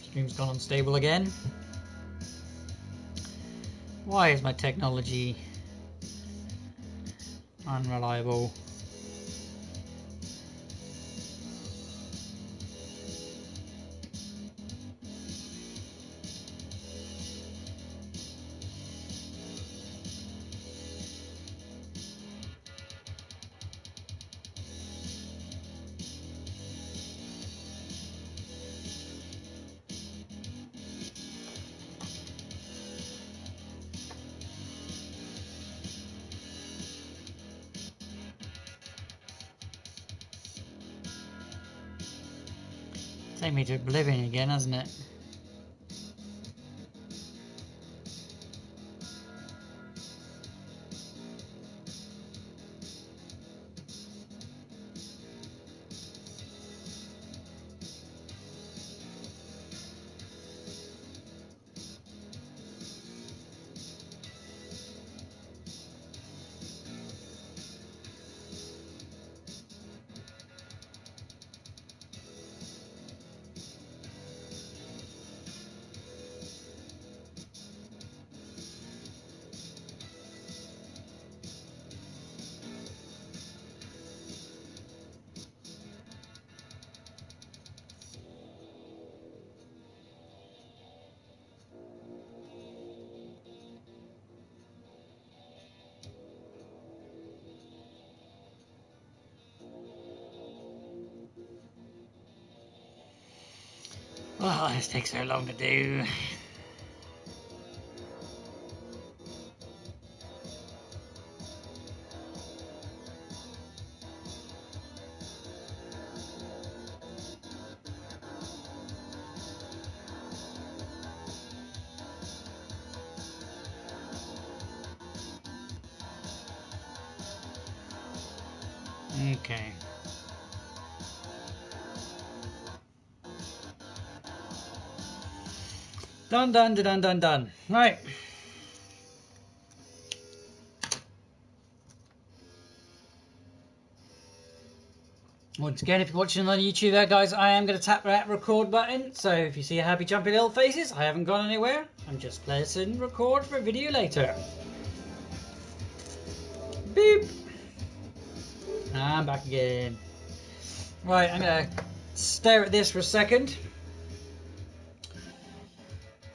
Stream's gone unstable again. Why is my technology unreliable? Take me to oblivion again, hasn't it? Oh, this takes so long to do. Okay. Done, done, done, done, done. Right. Once again, if you're watching on YouTube there, guys, I am going to tap that record button. So if you see happy jumpy little faces, I haven't gone anywhere. I'm just pressing record for a video later. Beep. I'm back again. Right, I'm going to stare at this for a second.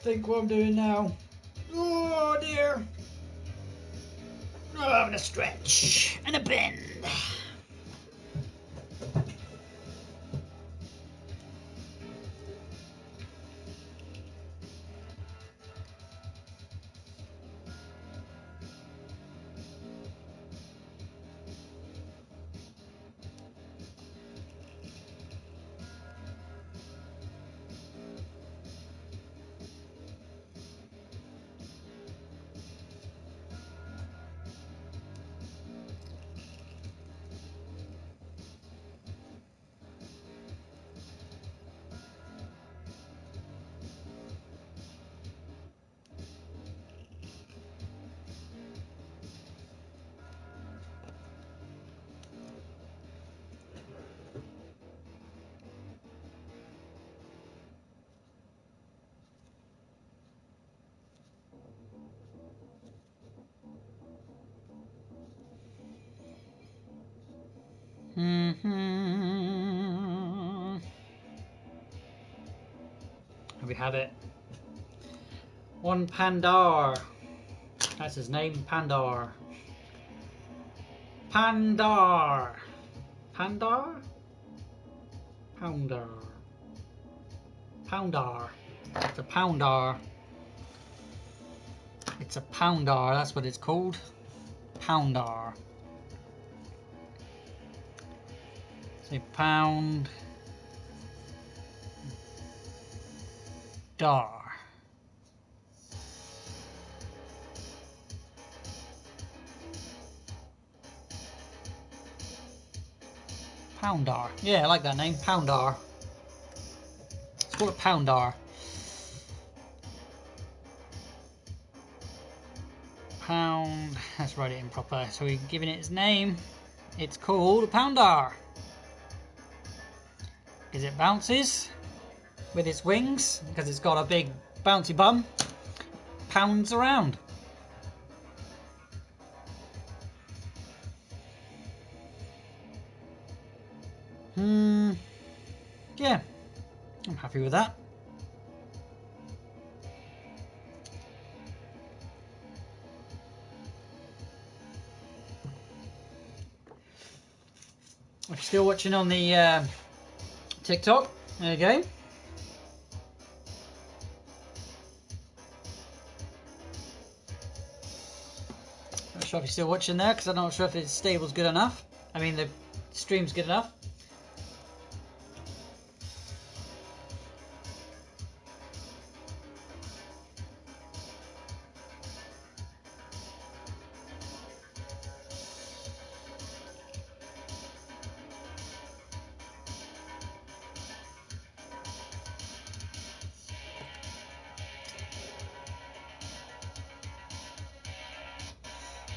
Think what I'm doing now. Oh dear. Oh, I'm having a stretch and a bend. Mm-hmm. We have it. One Pandar. That's his name, Pandar. Pandar. Pandar? Poundar. Poundar. It's a poundar. It's a poundar, that's what it's called. Poundar. Say pound. Dar. Poundar. Yeah, I like that name. Poundar. Let's call it Poundar. Pound. Let's write it in proper. So we're giving it its name. It's called Poundar. Because it bounces with its wings. Because it's got a big bouncy bum. Pounds around. Yeah, I'm happy with that. If you're still watching on the TikTok, there you go. Not sure if you're still watching there because I'm not sure if the stable's good enough. I mean, the stream's good enough.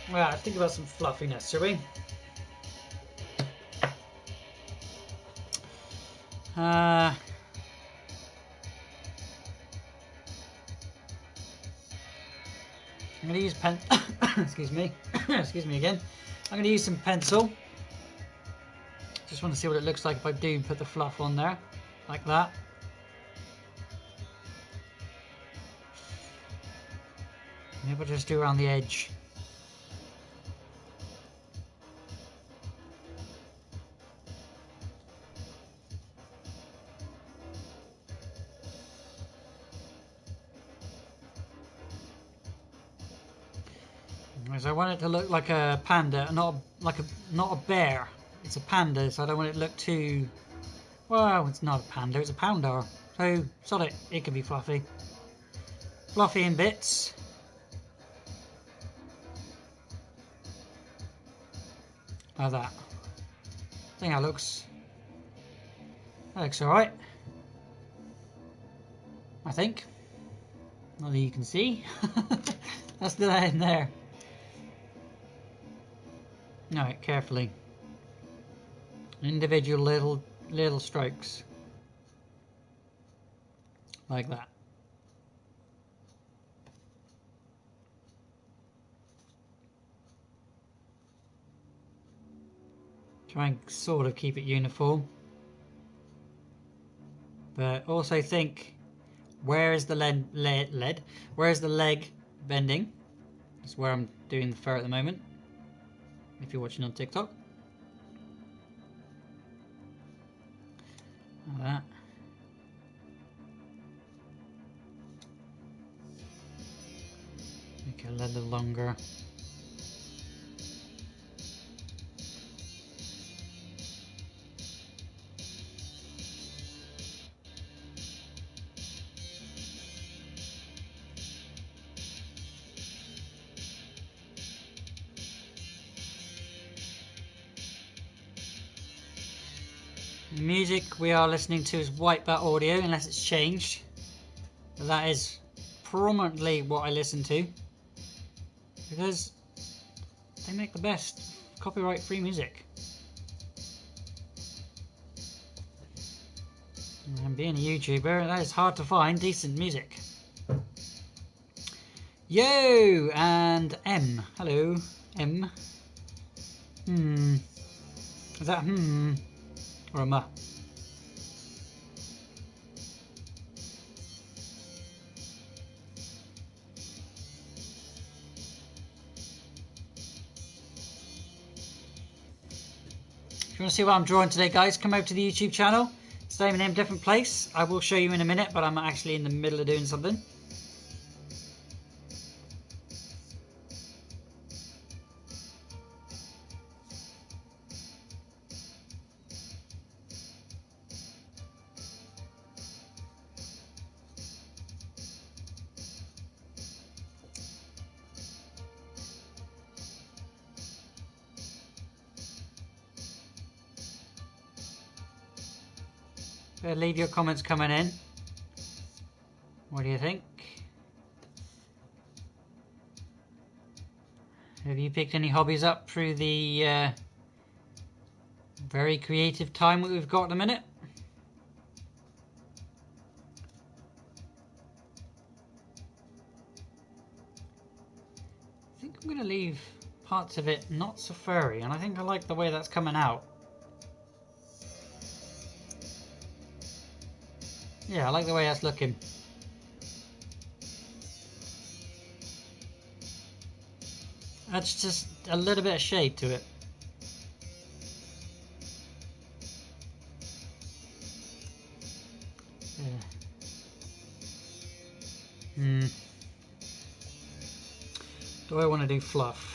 Well, think about some fluffiness, shall we? I'm going to use pen. Excuse me. Excuse me again. I'm going to use some pencil. Just want to see what it looks like if I do put the fluff on there, like that. Maybe I'll just do around the edge. Because I want it to look like a panda, not a bear. It's a panda, so I don't want it to look too. Well, it's not a panda; it's a pounder. So sod it. It can be fluffy, fluffy in bits. Like that. I think that looks all right. I think. Not that you can see. That's the in there. Alright, carefully. Individual little strokes. Like that. Try and sort of keep it uniform. But also think, where is the lead? Where is the leg bending? That's where I'm doing the fur at the moment. If you're watching on TikTok. Like that. Make it a little longer. The music we are listening to is Wipeout Audio, unless it's changed. But that is prominently what I listen to. Because they make the best copyright-free music. And being a YouTuber, that is hard to find decent music. Yo! And M. Hello, M. Is that or a ma? If you want to see what I'm drawing today, guys, come over to the YouTube channel. Same name, different place. I will show you in a minute, but I'm actually in the middle of doing something. Leave your comments coming in. What do you think? Have you picked any hobbies up through the very creative time that we've got at the minute? I think I'm going to leave parts of it not so furry, and I think I like the way that's coming out. Yeah, I like the way that's looking. That's just a little bit of shade to it. Yeah. Do I want to do fluff?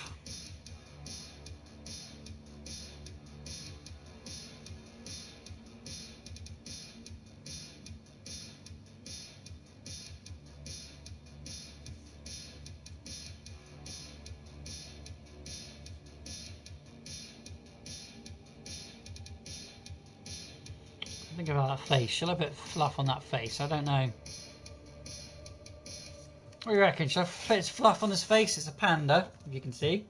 Think about that face. Shall I put fluff on that face? I don't know. What do you reckon? Shall I put fluff on his face? It's a panda, if you can see.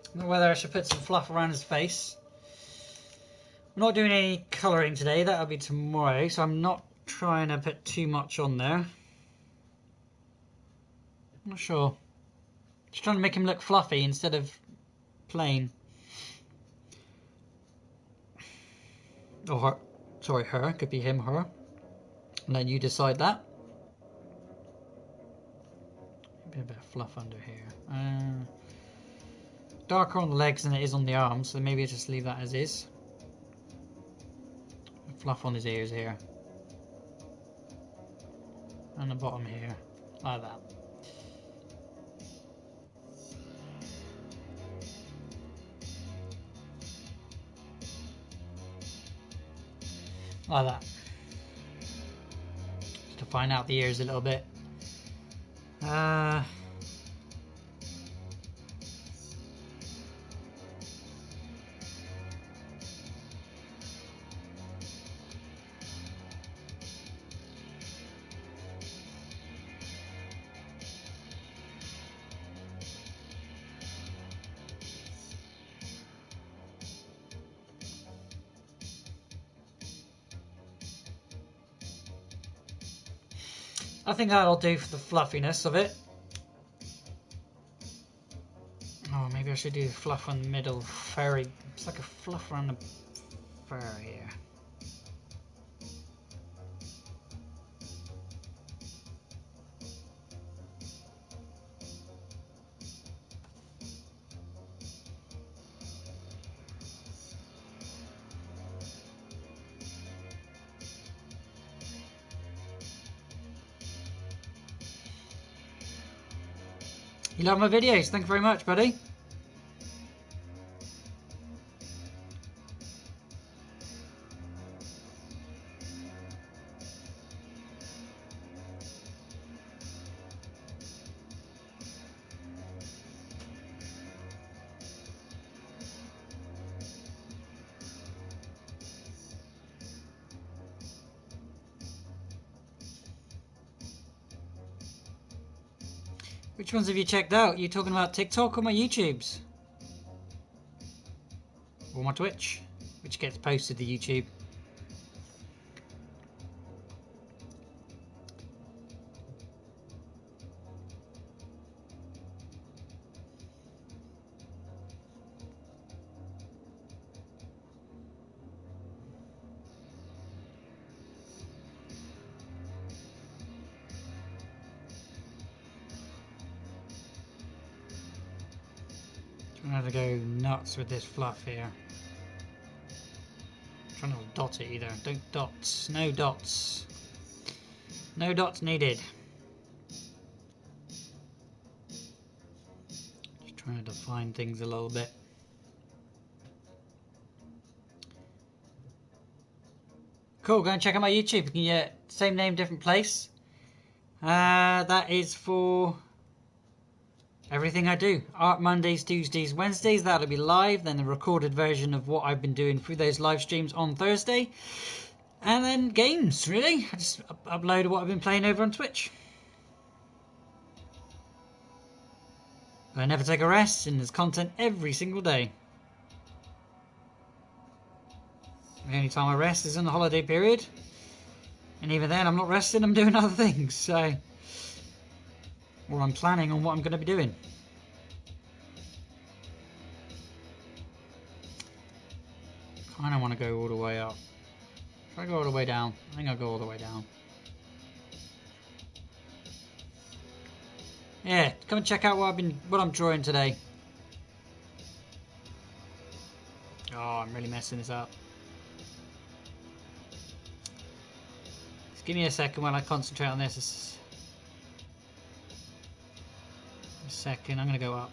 I don't know whether I should put some fluff around his face. I'm not doing any colouring today. That'll be tomorrow, so I'm not trying to put too much on there. I'm not sure. Just trying to make him look fluffy instead of plain. Or her. Sorry, her. Could be him, her. And then you decide that. Maybe a bit of fluff under here. Darker on the legs than it is on the arms, so maybe just leave that as is. Fluff on his ears here. And the bottom here. Like that. Like that. Just to find out the ears a little bit. I think that'll do for the fluffiness of it. Oh, maybe I should do the fluff on the middle furry. It's like a fluff around the fur here. You love my videos. Thank you very much, buddy. Which ones have you checked out? You talking about TikTok or my YouTubes? Or my Twitch? Which gets posted to YouTube. I'm gonna go nuts with this fluff here. I'm trying not to dot it either. Don't dots. No dots. No dots needed. Just trying to define things a little bit. Cool, go and check out my YouTube. You can get same name, different place. That is for everything I do. Art Mondays, Tuesdays, Wednesdays. That'll be live. Then the recorded version of what I've been doing through those live streams on Thursday. And then games, really. I just upload what I've been playing over on Twitch. I never take a rest, and there's content every single day. The only time I rest is in the holiday period. And even then, I'm not resting, I'm doing other things. So, or I'm planning on what I'm going to be doing. Kind of want to go all the way up. Should I go all the way down? I think I'll go all the way down. Yeah, come and check out what I'm drawing today. Oh, I'm really messing this up. Just give me a second while I concentrate on this. A second, I'm going to go up.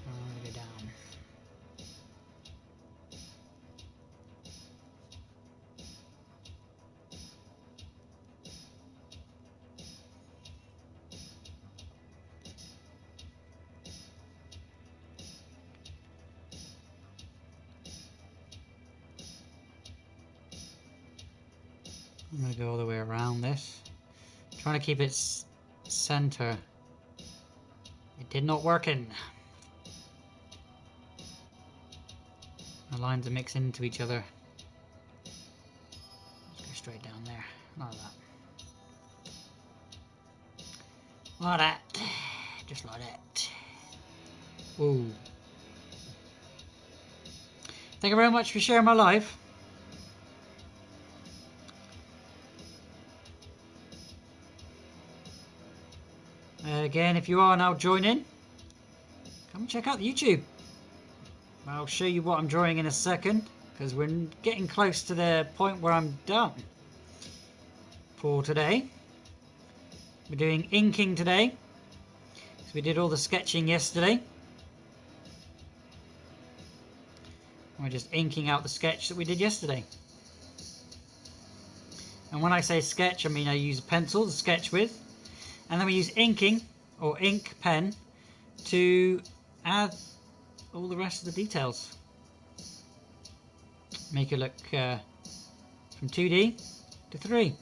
I'm going to go down. I'm going to go all the way around this. Trying to keep it center. It did not work in. The lines are mixing into each other. Let's go straight down there. Like that. Like that. Just like that. Whoa. Thank you very much for sharing my live. Again, if you are now joining, come and check out the YouTube. I'll show you what I'm drawing in a second, because we're getting close to the point where I'm done for today. We're doing inking today, so we did all the sketching yesterday. We're just inking out the sketch that we did yesterday. And when I say sketch, I mean I use a pencil to sketch with, and then we use inking or ink pen to add all the rest of the details. Make it look from 2D to 3.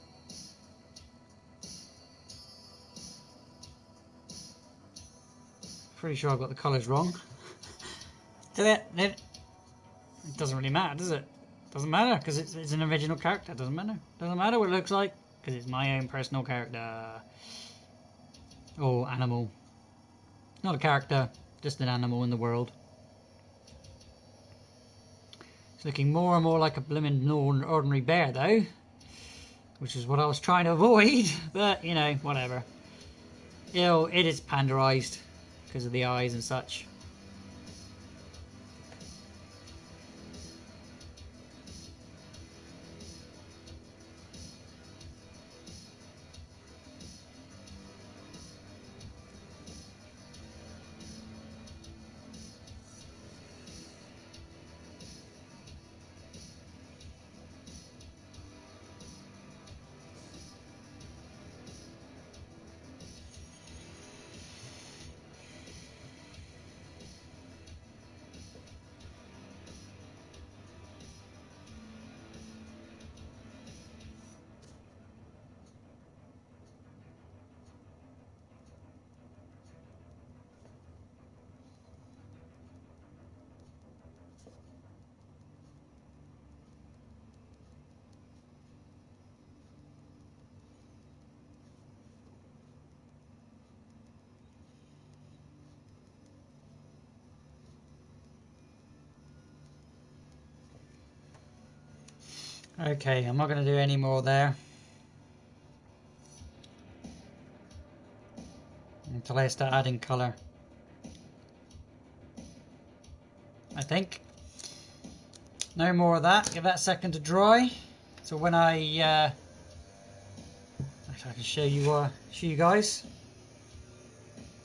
Pretty sure I've got the colours wrong. It doesn't really matter, does it? Doesn't matter because it's an original character. Doesn't matter. Doesn't matter what it looks like because it's my own personal character or animal. Not a character, just an animal in the world. It's looking more and more like a blimmin' ordinary bear though, which is what I was trying to avoid. But you know, whatever. It is panderized because of the eyes and such. Okay, I'm not going to do any more there until I start adding colour. I think. No more of that. Give that a second to dry. So when I can show you guys.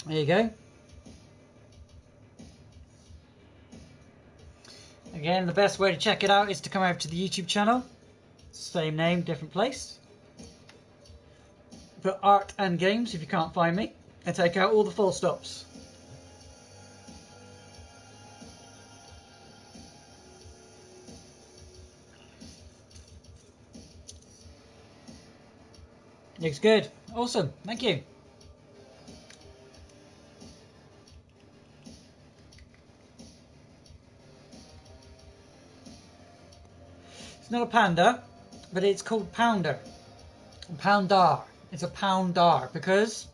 There you go. Again, the best way to check it out is to come over to the YouTube channel. Same name, different place. Put art and games if you can't find me, and take out all the full stops. Looks good. Awesome. Thank you. It's not a panda, but it's called pounder. Poundar. It's a poundar because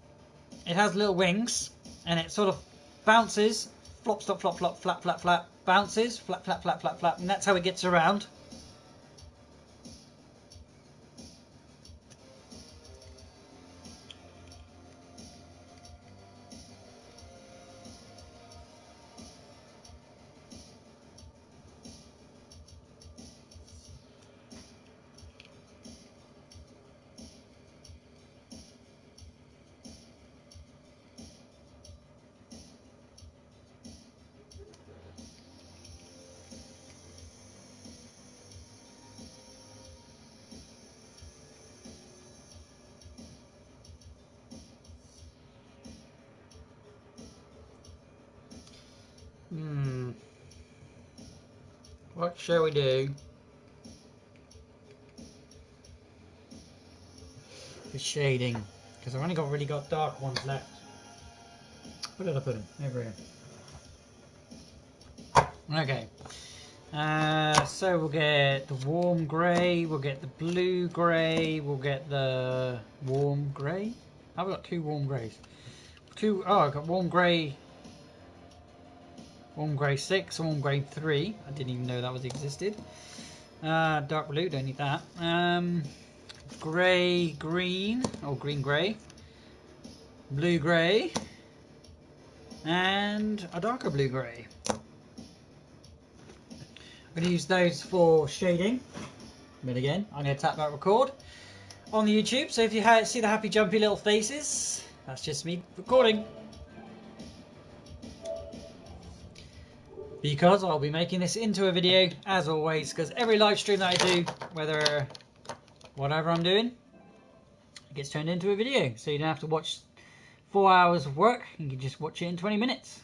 it has little wings and it sort of bounces, flop, stop, flop, flop, flap, flap, flap, bounces, flap, flap, flap, flap, flap, and that's how it gets around. What shall we do? The shading, because I've only really got dark ones left. Where did I put them? Over here. Okay. So we'll get the warm grey, we'll get the blue grey, we'll get the warm grey. I've got two warm greys. I've got warm grey 6, warm grey 3. I didn't even know that was existed. Dark blue, don't need that. Grey green, or green grey, blue grey, and a darker blue grey. I'm going to use those for shading. But again, I'm going to tap that record on the YouTube. So if you see the happy jumpy little faces, that's just me recording. Because I'll be making this into a video, as always, because every live stream that I do, whatever I'm doing, it gets turned into a video. So you don't have to watch 4 hours of work, you can just watch it in 20 minutes.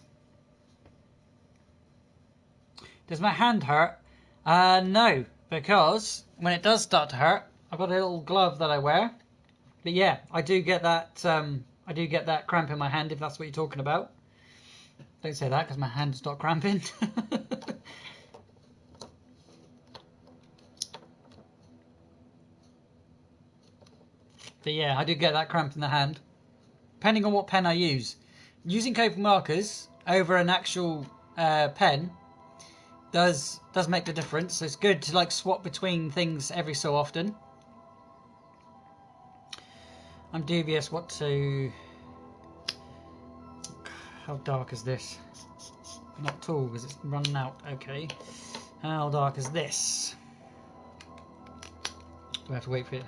Does my hand hurt? No, because when it does start to hurt, I've got a little glove that I wear. But yeah, I do get that cramp in my hand, if that's what you're talking about. Don't say that because my hand's not cramping. But yeah, I do get that cramp in the hand. Depending on what pen I use. Using Copic markers over an actual pen does make the difference. So it's good to like swap between things every so often. I'm dubious what to... How dark is this? Not at all, because it's running out. Okay. How dark is this? We have to wait for it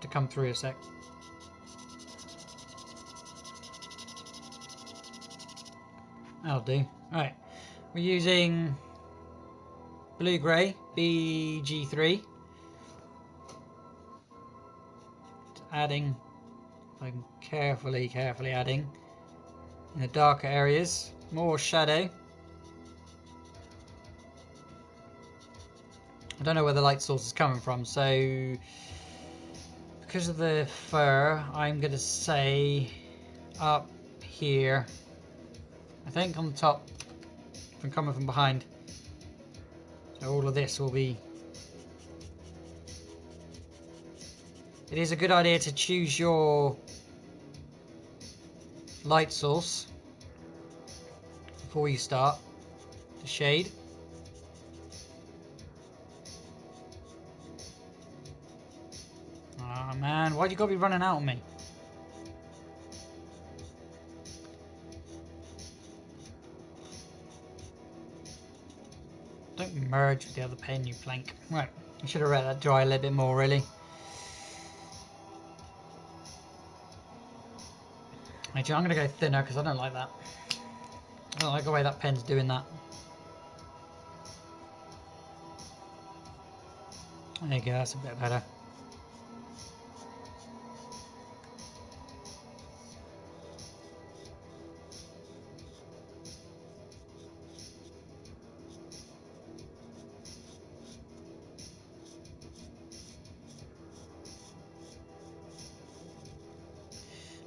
to come through a sec. That'll do. Right. We're using blue grey BG3. Adding, I'm carefully adding in the darker areas, more shadow. I don't know where the light source is coming from, so because of the fur, I'm going to say up here. I think on the top, from coming from behind. So all of this will be... It is a good idea to choose your light source before you start to shade. Oh man, why'd you gotta be running out on me? Don't merge with the other pen, you plank. Right, I should have let that dry a little bit more, really. Actually, I'm going to go thinner because I don't like that. I don't like the way that pen's doing that. There you go, that's a bit better.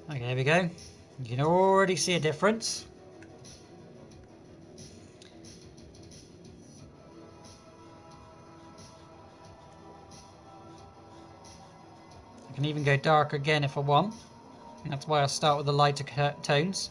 Okay, there we go. You can already see a difference. I can even go dark again if I want. And that's why I start with the lighter tones.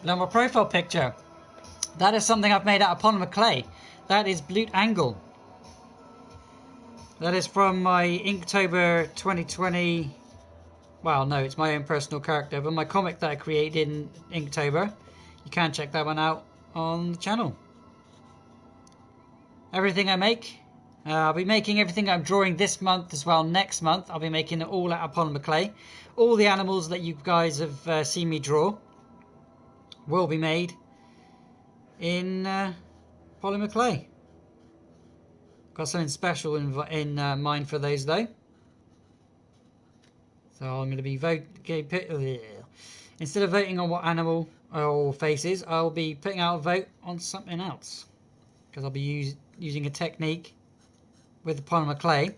Now my profile picture. That is something I've made out of polymer clay. That is Blute Angle. That is from my Inktober 2020. Well, no, it's my own personal character, but my comic that I created in Inktober. You can check that one out on the channel. Everything I make, I'll be making everything I'm drawing this month as well. Next month, I'll be making it all out of polymer clay. All the animals that you guys have seen me draw will be made in polymer clay. Got something special in mind for those though. So I'm going to be instead of voting on what animal or faces, I'll be putting out a vote on something else, because I'll be using a technique with the polymer clay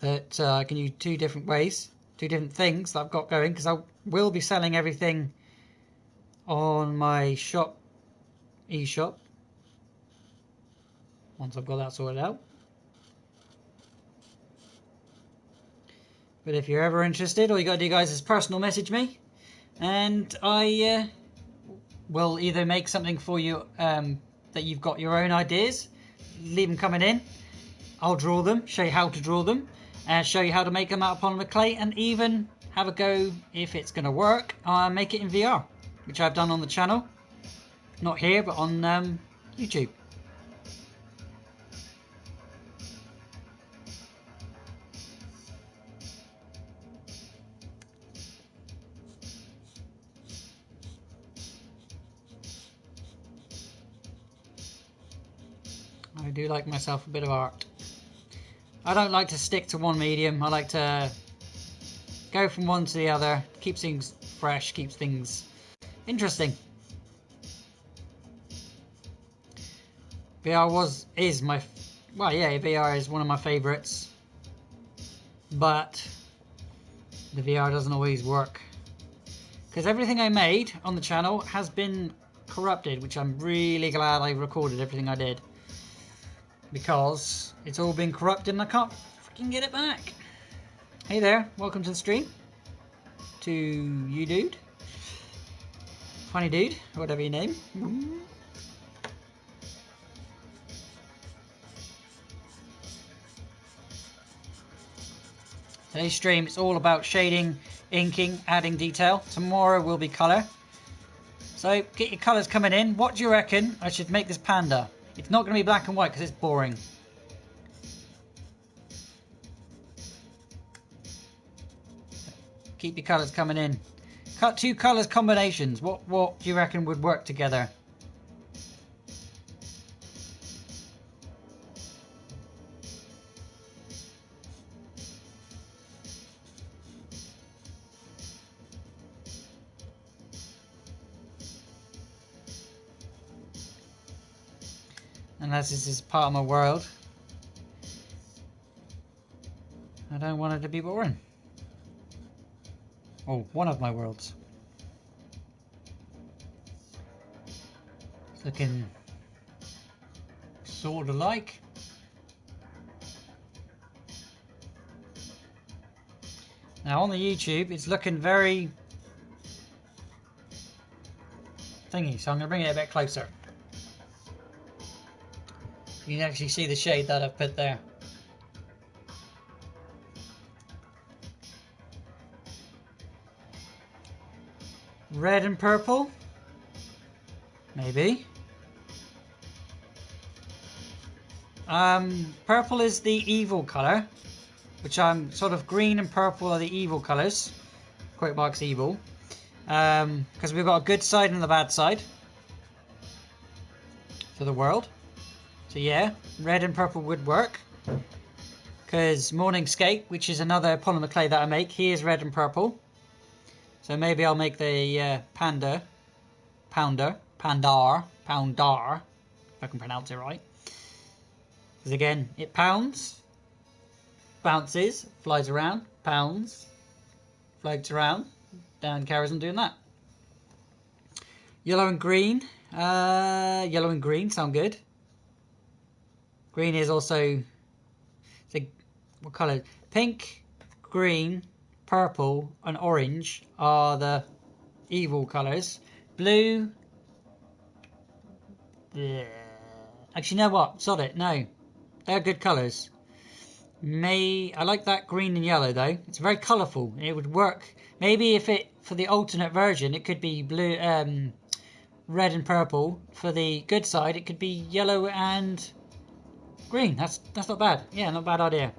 that I can use two different ways, two different things that I've got going, because I will be selling everything on my shop, e-shop, once I've got that sorted out. But if you're ever interested, all you got to do, guys, is personal message me, and I will either make something for you that you've got your own ideas, leave them coming in, I'll draw them, show you how to draw them, and show you how to make them out of polymer clay, and even have a go, if it's going to work, make it in VR, which I've done on the channel. Not here, but on YouTube. I do like myself a bit of art. I don't like to stick to one medium. I like to go from one to the other. Keeps things fresh, keeps things interesting. is my, well, yeah, VR is one of my favorites, but the VR doesn't always work, because everything I made on the channel has been corrupted, which I'm really glad I recorded everything I did, because it's all been corrupted and I can't freaking get it back. Hey there, welcome to the stream. To you, dude. Funny dude, whatever your name. Today's stream is all about shading, inking, adding detail. Tomorrow will be colour. So get your colours coming in. What do you reckon I should make this panda? It's not going to be black and white because it's boring. Keep your colours coming in. Cut two colours combinations. What do you reckon would work together? Unless this is part of my world. don't want it to be boring. Oh, one of my worlds. It's looking sort of like. Now on the YouTube, it's looking very thingy, so I'm going to bring it a bit closer. You can actually see the shade that I've put there. Red and purple? Maybe. Purple is the evil colour, which I'm sort of green and purple are the evil colours. Quote marks evil. Because we've got a good side and the bad side to the world. So yeah, red and purple would work. Because Morningscape, which is another polymer clay that I make, he is red and purple. So maybe I'll make the pounder, if I can pronounce it right. Because again, it pounds, bounces, flies around, pounds, floats around, down carries on doing that. Yellow and green. Yellow and green sound good. Green is also, what colour? Pink, green, purple and orange are the evil colours. Blue. Yeah. Actually, you know what? Sod it. No. They're good colours. I like that green and yellow though. It's very colourful. It would work. Maybe if it, for the alternate version, it could be blue, red and purple. For the good side, it could be yellow and green. That's not bad. Yeah, not a bad idea.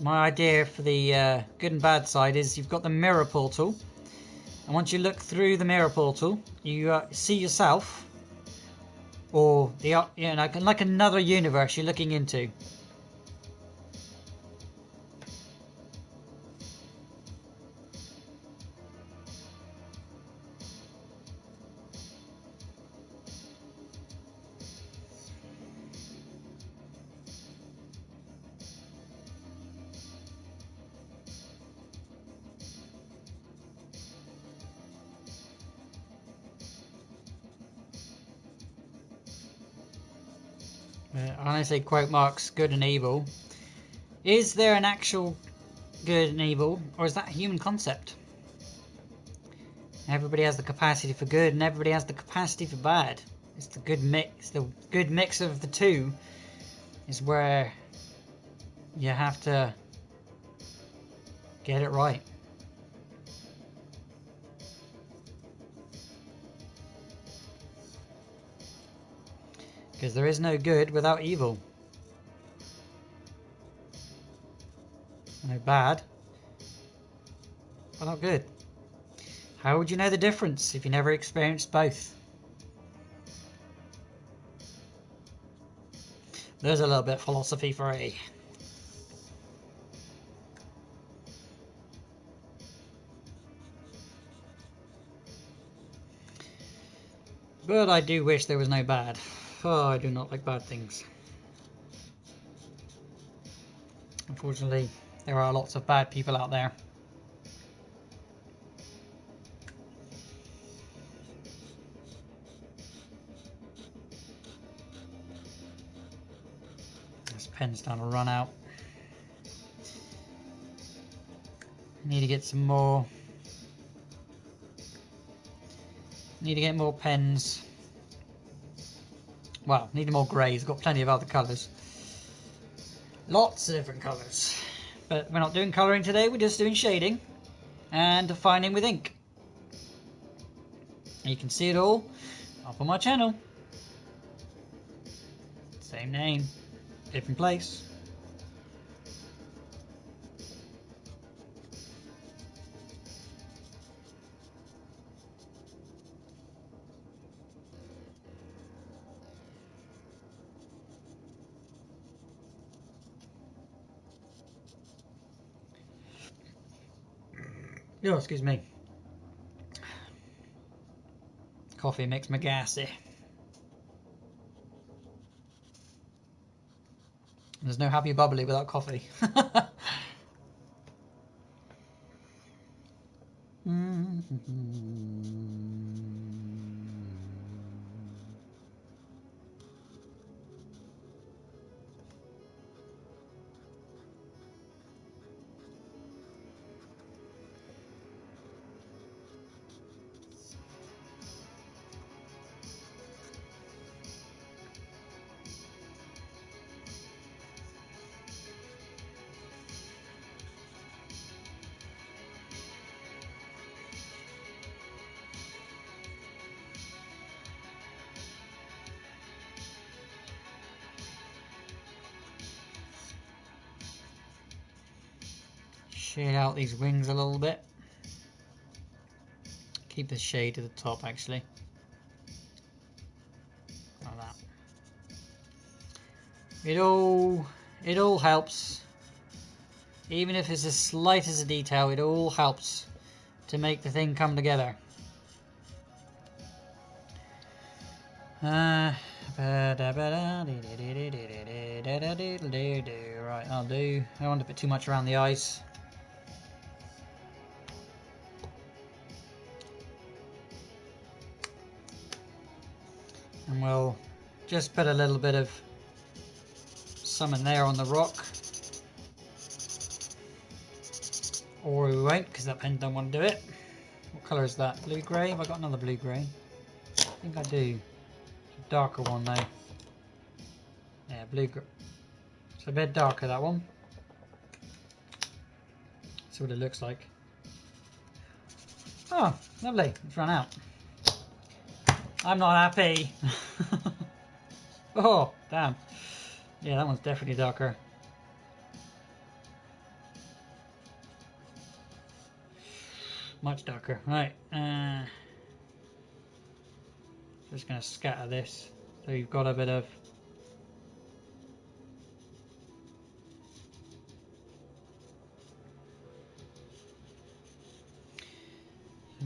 My idea for the good and bad side is you've got the mirror portal, and once you look through the mirror portal, you see yourself, or the like another universe you're looking into. When I say quote marks good and evil, is there an actual good and evil, or is that a human concept? Everybody has the capacity for good and everybody has the capacity for bad. It's the good mix. The good mix of the two is where you have to get it right. Because there is no good without evil. No bad, but not good. How would you know the difference if you never experienced both? There's a little bit of philosophy for you. But I do wish there was no bad. Oh, I do not like bad things. Unfortunately, there are lots of bad people out there. This pen's starting to run out. Need to get some more. Need to get more pens. Well, need more greys. Got plenty of other colours. Lots of different colours. But we're not doing colouring today. We're just doing shading and defining with ink. You can see it all up on my channel. Same name, different place. Oh, excuse me. Coffee makes me gassy. There's no happy bubbly without coffee. Shade out these wings a little bit. Keep the shade to the top actually. Like that. It all helps. Even if it's as slight as a detail, it all helps to make the thing come together. Right, I'll do. I don't want to put too much around the eyes. And we'll just put a little bit of some in there on the rock. Or we won't, because that pen don't want to do it. What colour is that? Blue grey? Have I got another blue grey? I think I do. It's a darker one though. Yeah, blue grey. It's a bit darker, that one. See what it looks like. Oh, lovely. It's run out. I'm not happy. Oh, damn. Yeah, that one's definitely darker. Much darker. Right. Just going to scatter this. So you've got a bit of...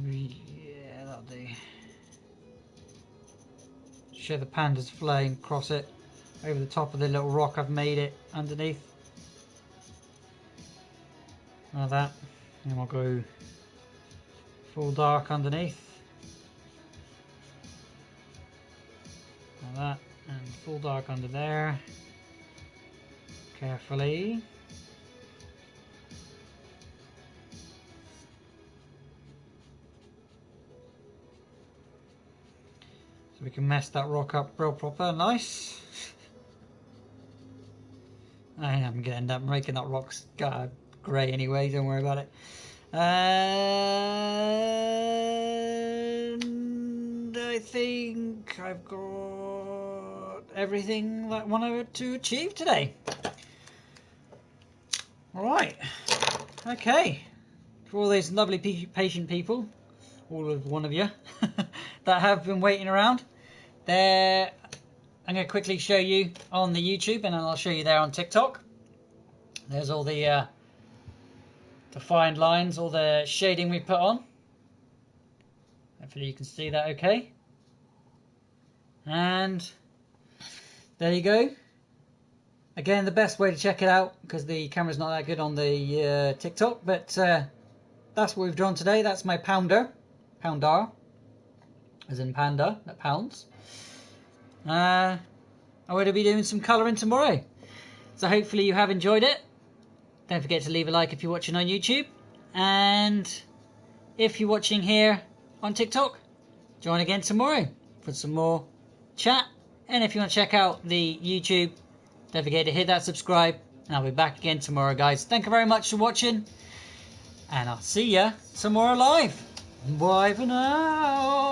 Yeah, that'll do. Show the panda's flying across it. Over the top of the little rock I've made it underneath. Like that. And we'll go full dark underneath. Like that. And full dark under there. Carefully. So we can mess that rock up real proper, nice. I am going to end up making that rock grey anyway, don't worry about it. And I think I've got everything that I wanted to achieve today. Alright, okay. For all those lovely patient people, all of one of you, that have been waiting around, there. I'm going to quickly show you on the YouTube, and then I'll show you there on TikTok. There's all the defined lines, all the shading we put on. Hopefully you can see that okay. And there you go. Again, the best way to check it out, because the camera's not that good on the TikTok, but that's what we've drawn today. That's my pounder, as in panda, that pounds. I'm going to be doing some colouring tomorrow. So hopefully you have enjoyed it. Don't forget to leave a like if you're watching on YouTube. And if you're watching here on TikTok, join again tomorrow for some more chat. And if you want to check out the YouTube, don't forget to hit that subscribe. And I'll be back again tomorrow, guys. Thank you very much for watching. And I'll see ya tomorrow live. Bye for now.